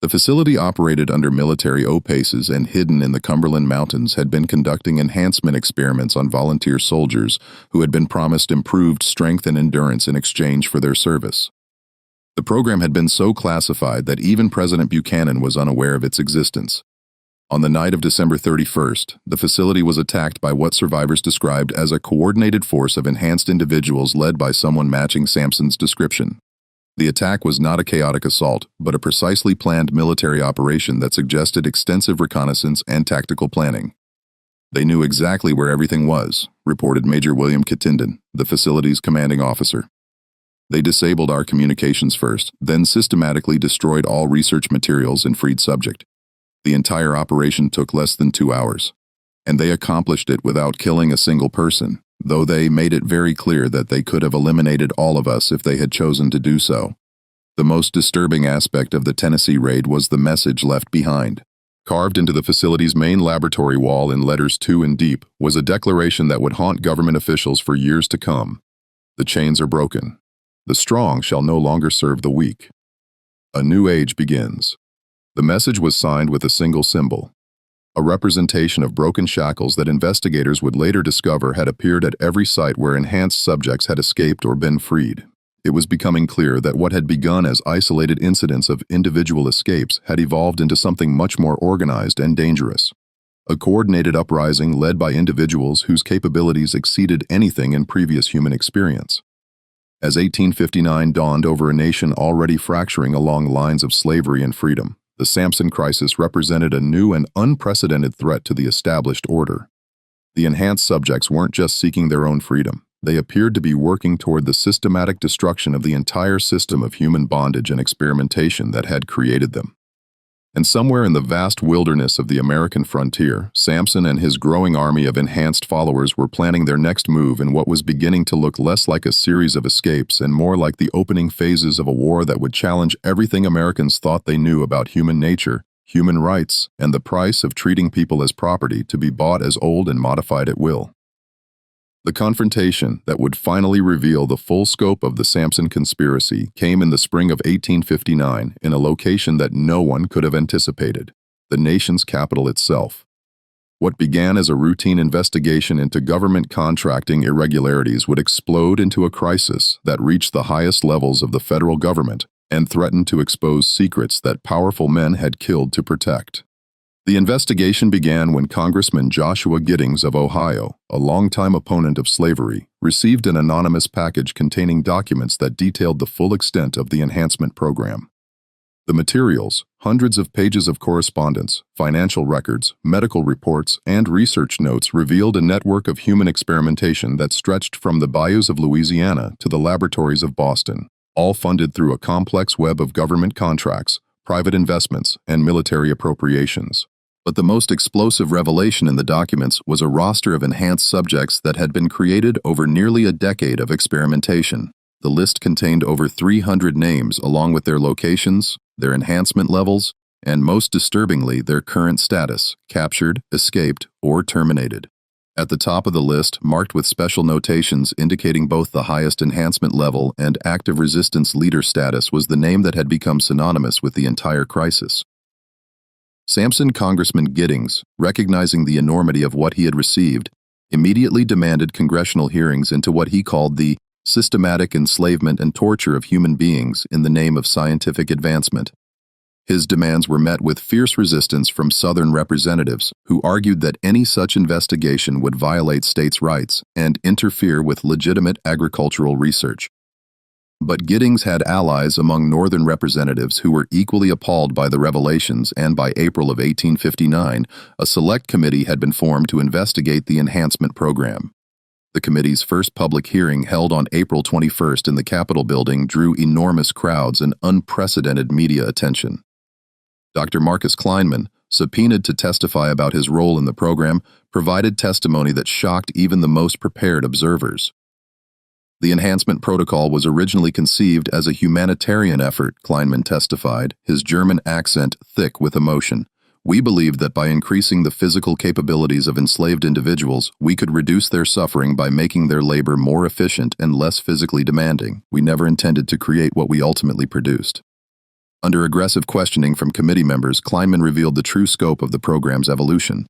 The facility, operated under military OPACES and hidden in the Cumberland Mountains, had been conducting enhancement experiments on volunteer soldiers who had been promised improved strength and endurance in exchange for their service. The program had been so classified that even President Buchanan was unaware of its existence. On the night of December 31st, the facility was attacked by what survivors described as a coordinated force of enhanced individuals led by someone matching Samson's description. The attack was not a chaotic assault, but a precisely planned military operation that suggested extensive reconnaissance and tactical planning. "They knew exactly where everything was," reported Major William Kittenden, the facility's commanding officer. "They disabled our communications first, then systematically destroyed all research materials and freed subject. The entire operation took less than 2 hours, and they accomplished it without killing a single person, though they made it very clear that they could have eliminated all of us if they had chosen to do so." The most disturbing aspect of the Tennessee raid was the message left behind. Carved into the facility's main laboratory wall in letters 2 and deep was a declaration that would haunt government officials for years to come. "The chains are broken. The strong shall no longer serve the weak. A new age begins." The message was signed with a single symbol, a representation of broken shackles that investigators would later discover had appeared at every site where enhanced subjects had escaped or been freed. It was becoming clear that what had begun as isolated incidents of individual escapes had evolved into something much more organized and dangerous. A coordinated uprising led by individuals whose capabilities exceeded anything in previous human experience. As 1859 dawned over a nation already fracturing along lines of slavery and freedom, the Samson crisis represented a new and unprecedented threat to the established order. The enhanced subjects weren't just seeking their own freedom. They appeared to be working toward the systematic destruction of the entire system of human bondage and experimentation that had created them. And somewhere in the vast wilderness of the American frontier, Samson and his growing army of enhanced followers were planning their next move in what was beginning to look less like a series of escapes and more like the opening phases of a war that would challenge everything Americans thought they knew about human nature, human rights, and the price of treating people as property to be bought as old and modified at will. The confrontation that would finally reveal the full scope of the Samson conspiracy came in the spring of 1859 in a location that no one could have anticipated, the nation's capital itself. What began as a routine investigation into government contracting irregularities would explode into a crisis that reached the highest levels of the federal government and threatened to expose secrets that powerful men had killed to protect. The investigation began when Congressman Joshua Giddings of Ohio, a longtime opponent of slavery, received an anonymous package containing documents that detailed the full extent of the enhancement program. The materials, hundreds of pages of correspondence, financial records, medical reports, and research notes revealed a network of human experimentation that stretched from the bayous of Louisiana to the laboratories of Boston, all funded through a complex web of government contracts, private investments, and military appropriations. But the most explosive revelation in the documents was a roster of enhanced subjects that had been created over nearly a decade of experimentation. The list contained over 300 names along with their locations, their enhancement levels, and most disturbingly, their current status, captured, escaped, or terminated. At the top of the list, marked with special notations indicating both the highest enhancement level and active resistance leader status, was the name that had become synonymous with the entire crisis. Samson Congressman Giddings, recognizing the enormity of what he had received, immediately demanded congressional hearings into what he called the systematic enslavement and torture of human beings in the name of scientific advancement. His demands were met with fierce resistance from Southern representatives who argued that any such investigation would violate states' rights and interfere with legitimate agricultural research. But Giddings had allies among Northern representatives who were equally appalled by the revelations, and by April of 1859, a select committee had been formed to investigate the enhancement program. The committee's first public hearing, held on April 21st in the Capitol building, drew enormous crowds and unprecedented media attention. Dr. Marcus Kleinman, subpoenaed to testify about his role in the program, provided testimony that shocked even the most prepared observers. The enhancement protocol was originally conceived as a humanitarian effort, Kleinman testified, his German accent thick with emotion. We believed that by increasing the physical capabilities of enslaved individuals, we could reduce their suffering by making their labor more efficient and less physically demanding. We never intended to create what we ultimately produced. Under aggressive questioning from committee members, Kleinman revealed the true scope of the program's evolution.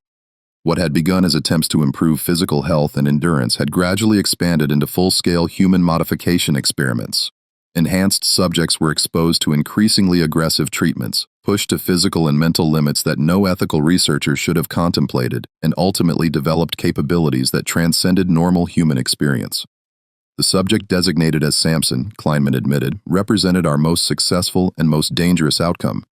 What had begun as attempts to improve physical health and endurance had gradually expanded into full-scale human modification experiments. Enhanced subjects were exposed to increasingly aggressive treatments, pushed to physical and mental limits that no ethical researcher should have contemplated, and ultimately developed capabilities that transcended normal human experience. The subject designated as Samson, Kleinman admitted, represented our most successful and most dangerous outcome.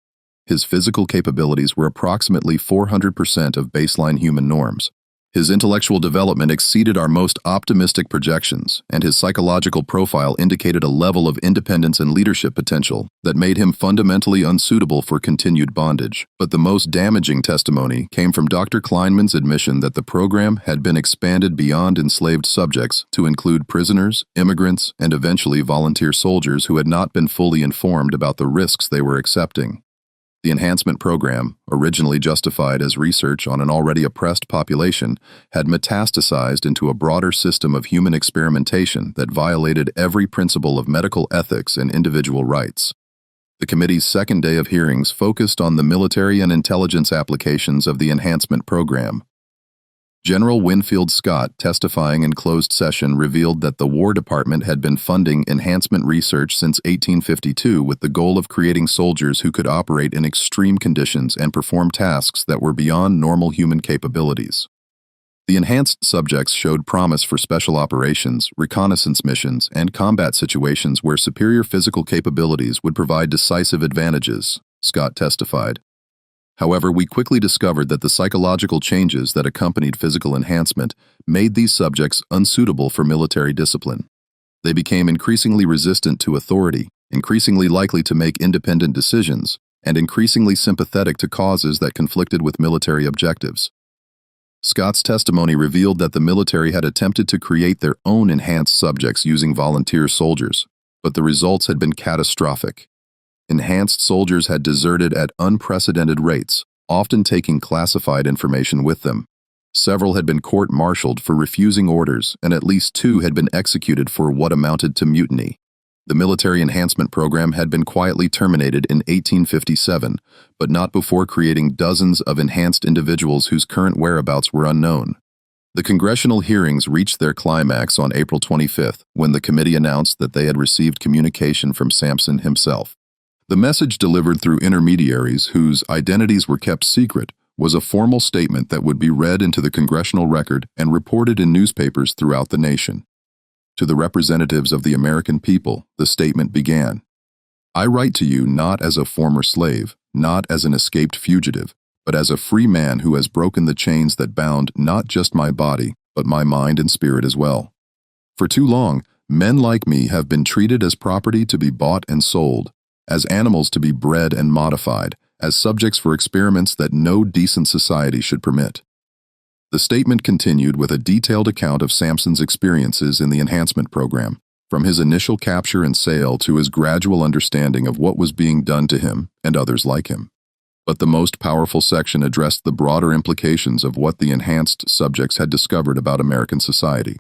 His physical capabilities were approximately 400% of baseline human norms. His intellectual development exceeded our most optimistic projections, and his psychological profile indicated a level of independence and leadership potential that made him fundamentally unsuitable for continued bondage. But the most damaging testimony came from Dr. Kleinman's admission that the program had been expanded beyond enslaved subjects to include prisoners, immigrants, and eventually volunteer soldiers who had not been fully informed about the risks they were accepting. The enhancement program, originally justified as research on an already oppressed population, had metastasized into a broader system of human experimentation that violated every principle of medical ethics and individual rights. The committee's second day of hearings focused on the military and intelligence applications of the enhancement program. General Winfield Scott, testifying in closed session, revealed that the War Department had been funding enhancement research since 1852 with the goal of creating soldiers who could operate in extreme conditions and perform tasks that were beyond normal human capabilities. The enhanced subjects showed promise for special operations, reconnaissance missions, and combat situations where superior physical capabilities would provide decisive advantages, Scott testified. However, we quickly discovered that the psychological changes that accompanied physical enhancement made these subjects unsuitable for military discipline. They became increasingly resistant to authority, increasingly likely to make independent decisions, and increasingly sympathetic to causes that conflicted with military objectives. Scott's testimony revealed that the military had attempted to create their own enhanced subjects using volunteer soldiers, but the results had been catastrophic. Enhanced soldiers had deserted at unprecedented rates, often taking classified information with them. Several had been court-martialed for refusing orders, and at least 2 had been executed for what amounted to mutiny. The military enhancement program had been quietly terminated in 1857, but not before creating dozens of enhanced individuals whose current whereabouts were unknown. The congressional hearings reached their climax on April 25th, when the committee announced that they had received communication from Samson himself. The message delivered through intermediaries whose identities were kept secret was a formal statement that would be read into the congressional record and reported in newspapers throughout the nation. To the representatives of the American people, the statement began, "I write to you not as a former slave, not as an escaped fugitive, but as a free man who has broken the chains that bound not just my body, but my mind and spirit as well. For too long, men like me have been treated as property to be bought and sold, as animals to be bred and modified, as subjects for experiments that no decent society should permit." The statement continued with a detailed account of Samson's experiences in the enhancement program, from his initial capture and sale to his gradual understanding of what was being done to him and others like him. But the most powerful section addressed the broader implications of what the enhanced subjects had discovered about American society.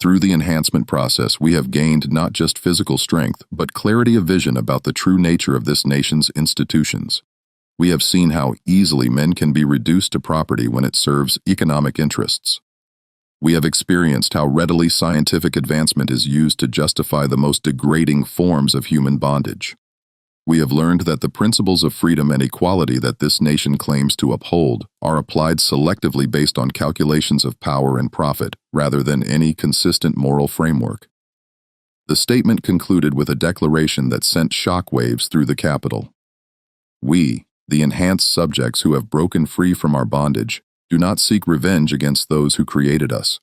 Through the enhancement process, we have gained not just physical strength, but clarity of vision about the true nature of this nation's institutions. We have seen how easily men can be reduced to property when it serves economic interests. We have experienced how readily scientific advancement is used to justify the most degrading forms of human bondage. We have learned that the principles of freedom and equality that this nation claims to uphold are applied selectively based on calculations of power and profit rather than any consistent moral framework. The statement concluded with a declaration that sent shockwaves through the Capitol. We, the enhanced subjects who have broken free from our bondage, do not seek revenge against those who created us.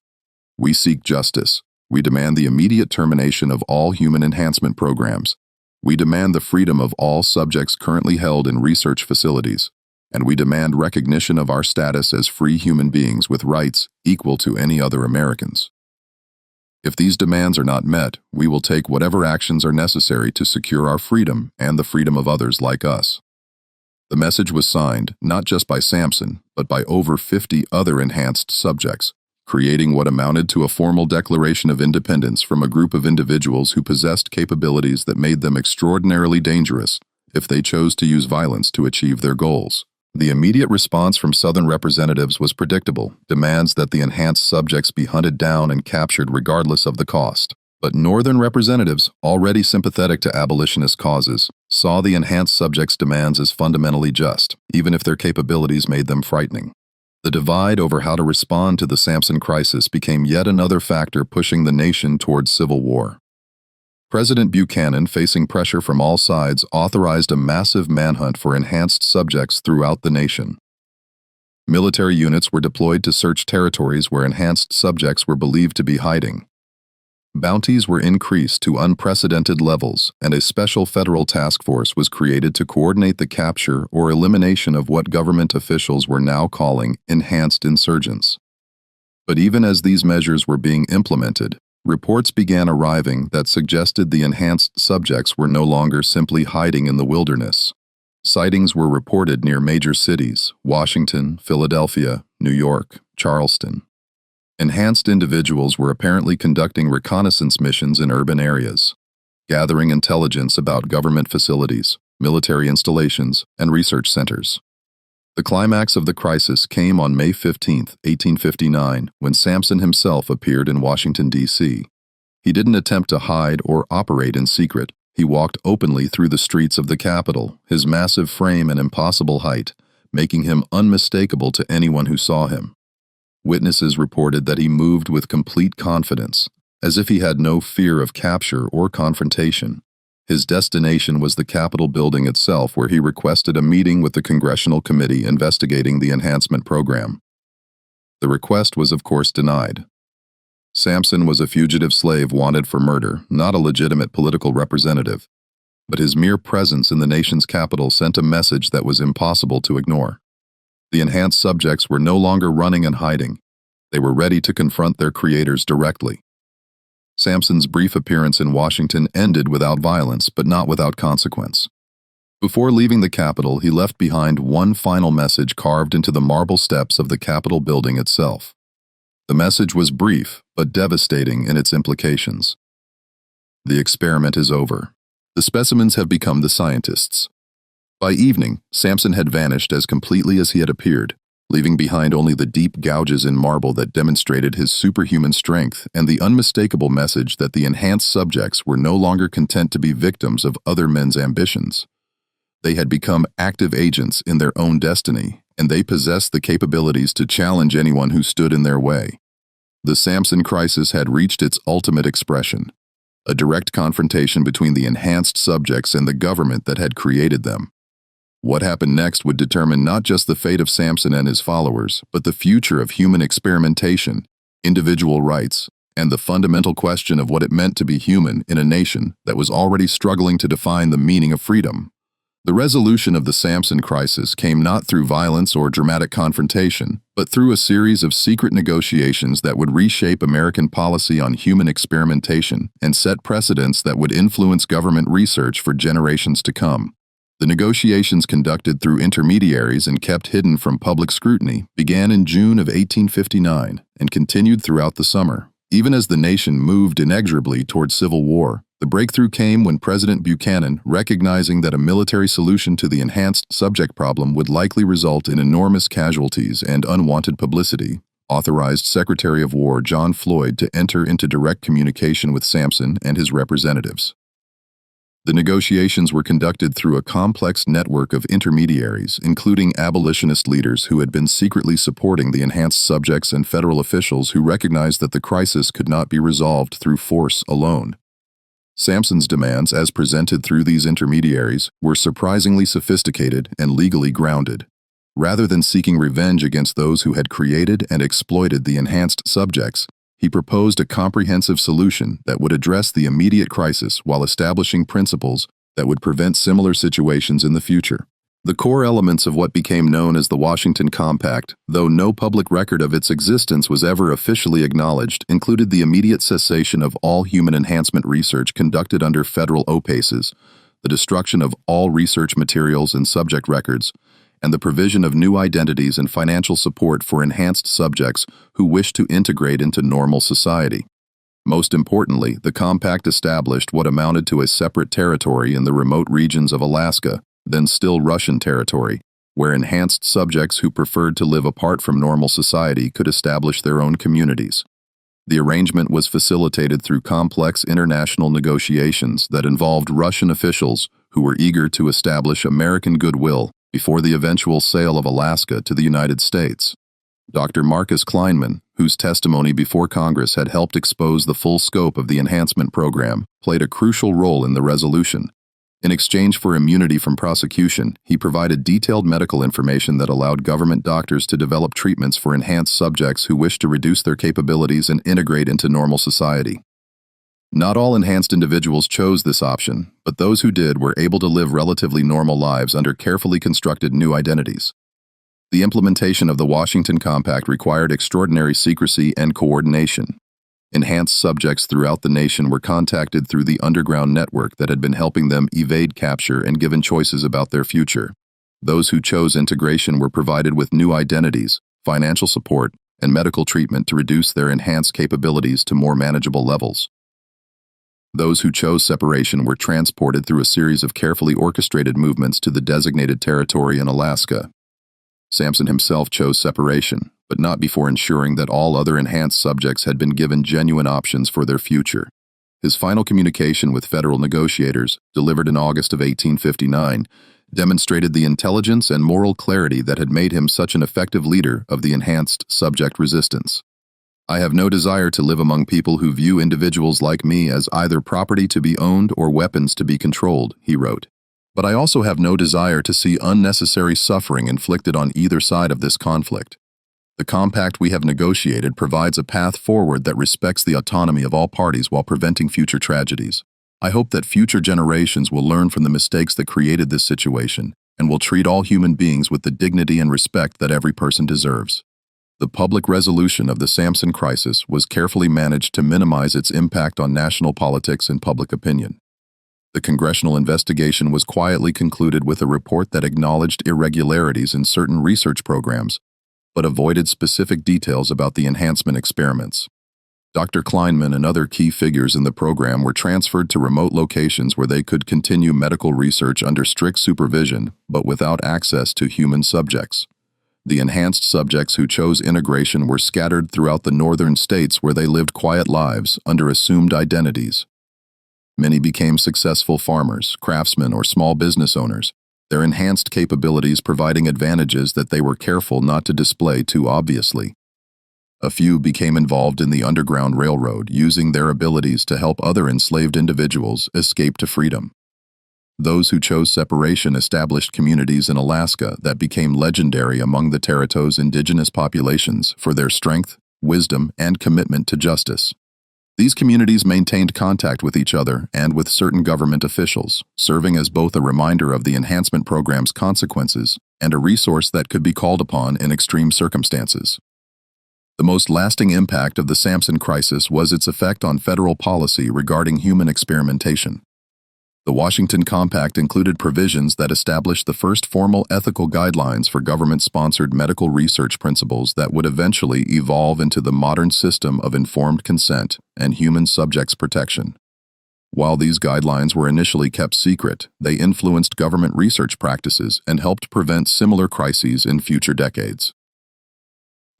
We seek justice. We demand the immediate termination of all human enhancement programs. We demand the freedom of all subjects currently held in research facilities, and we demand recognition of our status as free human beings with rights equal to any other Americans. If these demands are not met, we will take whatever actions are necessary to secure our freedom and the freedom of others like us. The message was signed not just by Samson, but by over 50 other enhanced subjects, creating what amounted to a formal declaration of independence from a group of individuals who possessed capabilities that made them extraordinarily dangerous if they chose to use violence to achieve their goals. The immediate response from Southern representatives was predictable, demands that the enhanced subjects be hunted down and captured regardless of the cost. But Northern representatives, already sympathetic to abolitionist causes, saw the enhanced subjects' demands as fundamentally just, even if their capabilities made them frightening. The divide over how to respond to the Samson crisis became yet another factor pushing the nation towards civil war. President Buchanan, facing pressure from all sides, authorized a massive manhunt for enhanced subjects throughout the nation. Military units were deployed to search territories where enhanced subjects were believed to be hiding. Bounties were increased to unprecedented levels, and a special federal task force was created to coordinate the capture or elimination of what government officials were now calling enhanced insurgents. But even as these measures were being implemented, reports began arriving that suggested the enhanced subjects were no longer simply hiding in the wilderness. Sightings were reported near major cities: Washington, Philadelphia, New York, Charleston. Enhanced individuals were apparently conducting reconnaissance missions in urban areas, gathering intelligence about government facilities, military installations, and research centers. The climax of the crisis came on May 15, 1859, when Samson himself appeared in Washington, D.C. He didn't attempt to hide or operate in secret. He walked openly through the streets of the Capitol, his massive frame and impossible height, making him unmistakable to anyone who saw him. Witnesses reported that he moved with complete confidence, as if he had no fear of capture or confrontation. His destination was the Capitol building itself, where he requested a meeting with the Congressional Committee investigating the enhancement program. The request was, of course, denied. Samson was a fugitive slave wanted for murder, not a legitimate political representative. But his mere presence in the nation's capital sent a message that was impossible to ignore. The enhanced subjects were no longer running and hiding. They were ready to confront their creators directly. Samson's brief appearance in Washington ended without violence, but not without consequence. Before leaving the Capitol, he left behind one final message carved into the marble steps of the Capitol building itself. The message was brief, but devastating in its implications. The experiment is over. The specimens have become the scientists. By evening, Samson had vanished as completely as he had appeared, leaving behind only the deep gouges in marble that demonstrated his superhuman strength and the unmistakable message that the enhanced subjects were no longer content to be victims of other men's ambitions. They had become active agents in their own destiny, and they possessed the capabilities to challenge anyone who stood in their way. The Samson crisis had reached its ultimate expression, a direct confrontation between the enhanced subjects and the government that had created them. What happened next would determine not just the fate of Samson and his followers, but the future of human experimentation, individual rights, and the fundamental question of what it meant to be human in a nation that was already struggling to define the meaning of freedom. The resolution of the Samson crisis came not through violence or dramatic confrontation, but through a series of secret negotiations that would reshape American policy on human experimentation and set precedents that would influence government research for generations to come. The negotiations, conducted through intermediaries and kept hidden from public scrutiny, began in June of 1859 and continued throughout the summer. Even as the nation moved inexorably toward civil war, the breakthrough came when President Buchanan, recognizing that a military solution to the enhanced subject problem would likely result in enormous casualties and unwanted publicity, authorized Secretary of War John Floyd to enter into direct communication with Samson and his representatives. The negotiations were conducted through a complex network of intermediaries, including abolitionist leaders who had been secretly supporting the enhanced subjects and federal officials who recognized that the crisis could not be resolved through force alone. Samson's demands, as presented through these intermediaries, were surprisingly sophisticated and legally grounded. Rather than seeking revenge against those who had created and exploited the enhanced subjects, he proposed a comprehensive solution that would address the immediate crisis while establishing principles that would prevent similar situations in the future. The core elements of what became known as the Washington Compact, though no public record of its existence was ever officially acknowledged, included the immediate cessation of all human enhancement research conducted under federal OPACEs, the destruction of all research materials and subject records, and the provision of new identities and financial support for enhanced subjects who wish to integrate into normal society. Most importantly, the compact established what amounted to a separate territory in the remote regions of Alaska, then still Russian territory, where enhanced subjects who preferred to live apart from normal society could establish their own communities. The arrangement was facilitated through complex international negotiations that involved Russian officials who were eager to establish American goodwill before the eventual sale of Alaska to the United States. Dr. Marcus Kleinman, whose testimony before Congress had helped expose the full scope of the enhancement program, played a crucial role in the resolution. In exchange for immunity from prosecution, he provided detailed medical information that allowed government doctors to develop treatments for enhanced subjects who wished to reduce their capabilities and integrate into normal society. Not all enhanced individuals chose this option, but those who did were able to live relatively normal lives under carefully constructed new identities. The implementation of the Washington Compact required extraordinary secrecy and coordination. Enhanced subjects throughout the nation were contacted through the underground network that had been helping them evade capture and given choices about their future. Those who chose integration were provided with new identities, financial support, and medical treatment to reduce their enhanced capabilities to more manageable levels. Those who chose separation were transported through a series of carefully orchestrated movements to the designated territory in Alaska. Samson himself chose separation, but not before ensuring that all other enhanced subjects had been given genuine options for their future. His final communication with federal negotiators, delivered in August of 1859, demonstrated the intelligence and moral clarity that had made him such an effective leader of the enhanced subject resistance. "I have no desire to live among people who view individuals like me as either property to be owned or weapons to be controlled," he wrote. "But I also have no desire to see unnecessary suffering inflicted on either side of this conflict. The compact we have negotiated provides a path forward that respects the autonomy of all parties while preventing future tragedies. I hope that future generations will learn from the mistakes that created this situation and will treat all human beings with the dignity and respect that every person deserves." The public resolution of the Samson crisis was carefully managed to minimize its impact on national politics and public opinion. The congressional investigation was quietly concluded with a report that acknowledged irregularities in certain research programs, but avoided specific details about the enhancement experiments. Dr. Kleinman and other key figures in the program were transferred to remote locations where they could continue medical research under strict supervision, but without access to human subjects. The enhanced subjects who chose integration were scattered throughout the northern states where they lived quiet lives under assumed identities. Many became successful farmers, craftsmen, or small business owners, their enhanced capabilities providing advantages that they were careful not to display too obviously. A few became involved in the Underground Railroad, using their abilities to help other enslaved individuals escape to freedom. Those who chose separation established communities in Alaska that became legendary among the territory's indigenous populations for their strength, wisdom, and commitment to justice. These communities maintained contact with each other and with certain government officials, serving as both a reminder of the enhancement program's consequences and a resource that could be called upon in extreme circumstances. The most lasting impact of the Samson crisis was its effect on federal policy regarding human experimentation. The Washington Compact included provisions that established the first formal ethical guidelines for government-sponsored medical research principles that would eventually evolve into the modern system of informed consent and human subjects protection. While these guidelines were initially kept secret, they influenced government research practices and helped prevent similar crises in future decades.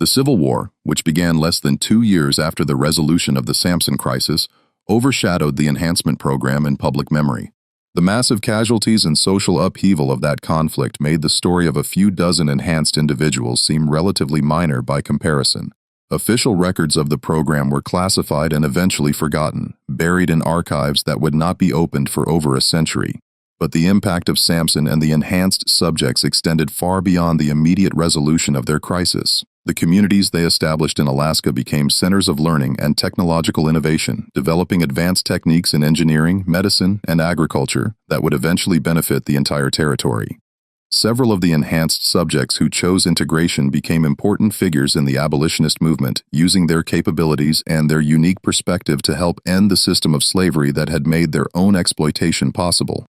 The Civil War, which began less than 2 years after the resolution of the Samson crisis, overshadowed the enhancement program in public memory. The massive casualties and social upheaval of that conflict made the story of a few dozen enhanced individuals seem relatively minor by comparison. Official records of the program were classified and eventually forgotten, buried in archives that would not be opened for over a century. But the impact of Samson and the enhanced subjects extended far beyond the immediate resolution of their crisis. The communities they established in Alaska became centers of learning and technological innovation, developing advanced techniques in engineering, medicine, and agriculture that would eventually benefit the entire territory. Several of the enhanced subjects who chose integration became important figures in the abolitionist movement, using their capabilities and their unique perspective to help end the system of slavery that had made their own exploitation possible.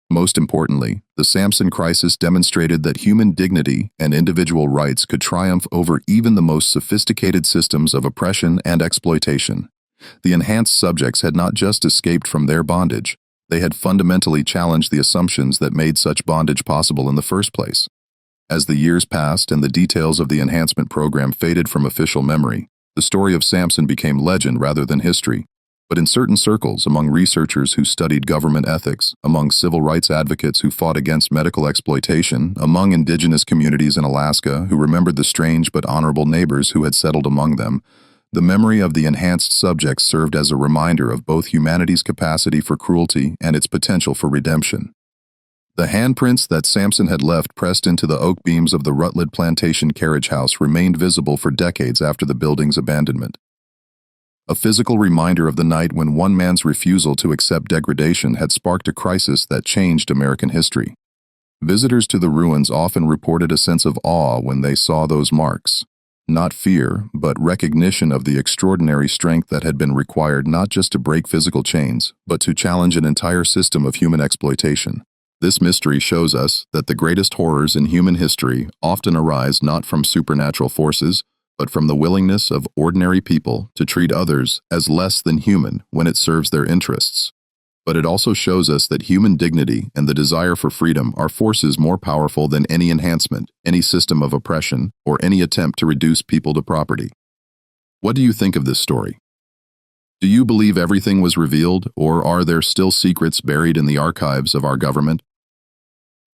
Most importantly, the Samson crisis demonstrated that human dignity and individual rights could triumph over even the most sophisticated systems of oppression and exploitation. The enhanced subjects had not just escaped from their bondage, they had fundamentally challenged the assumptions that made such bondage possible in the first place. As the years passed and the details of the enhancement program faded from official memory, the story of Samson became legend rather than history. But in certain circles, among researchers who studied government ethics, among civil rights advocates who fought against medical exploitation, among indigenous communities in Alaska who remembered the strange but honorable neighbors who had settled among them, the memory of the enhanced subjects served as a reminder of both humanity's capacity for cruelty and its potential for redemption. The handprints that Samson had left pressed into the oak beams of the Rutled plantation carriage house remained visible for decades after the building's abandonment. A physical reminder of the night when one man's refusal to accept degradation had sparked a crisis that changed American history. Visitors to the ruins often reported a sense of awe when they saw those marks. Not fear, but recognition of the extraordinary strength that had been required not just to break physical chains, but to challenge an entire system of human exploitation. This mystery shows us that the greatest horrors in human history often arise not from supernatural forces, but from the willingness of ordinary people to treat others as less than human when it serves their interests. But it also shows us that human dignity and the desire for freedom are forces more powerful than any enhancement, any system of oppression, or any attempt to reduce people to property. What do you think of this story? Do you believe everything was revealed, or are there still secrets buried in the archives of our government?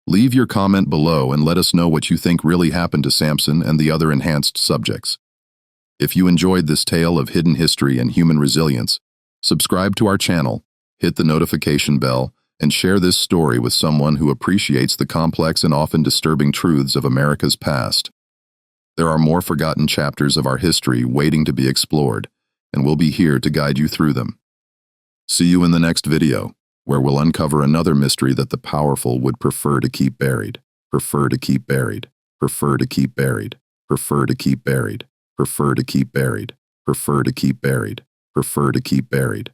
Leave your comment below and let us know what you think really happened to Samson and the other enhanced subjects. If you enjoyed this tale of hidden history and human resilience, subscribe to our channel, hit the notification bell, and share this story with someone who appreciates the complex and often disturbing truths of America's past. There are more forgotten chapters of our history waiting to be explored, and we'll be here to guide you through them. See you in the next video, where we'll uncover another mystery that the powerful would prefer to keep buried, prefer to keep buried, prefer to keep buried, prefer to keep buried, prefer to keep buried, prefer to keep buried, prefer to keep buried.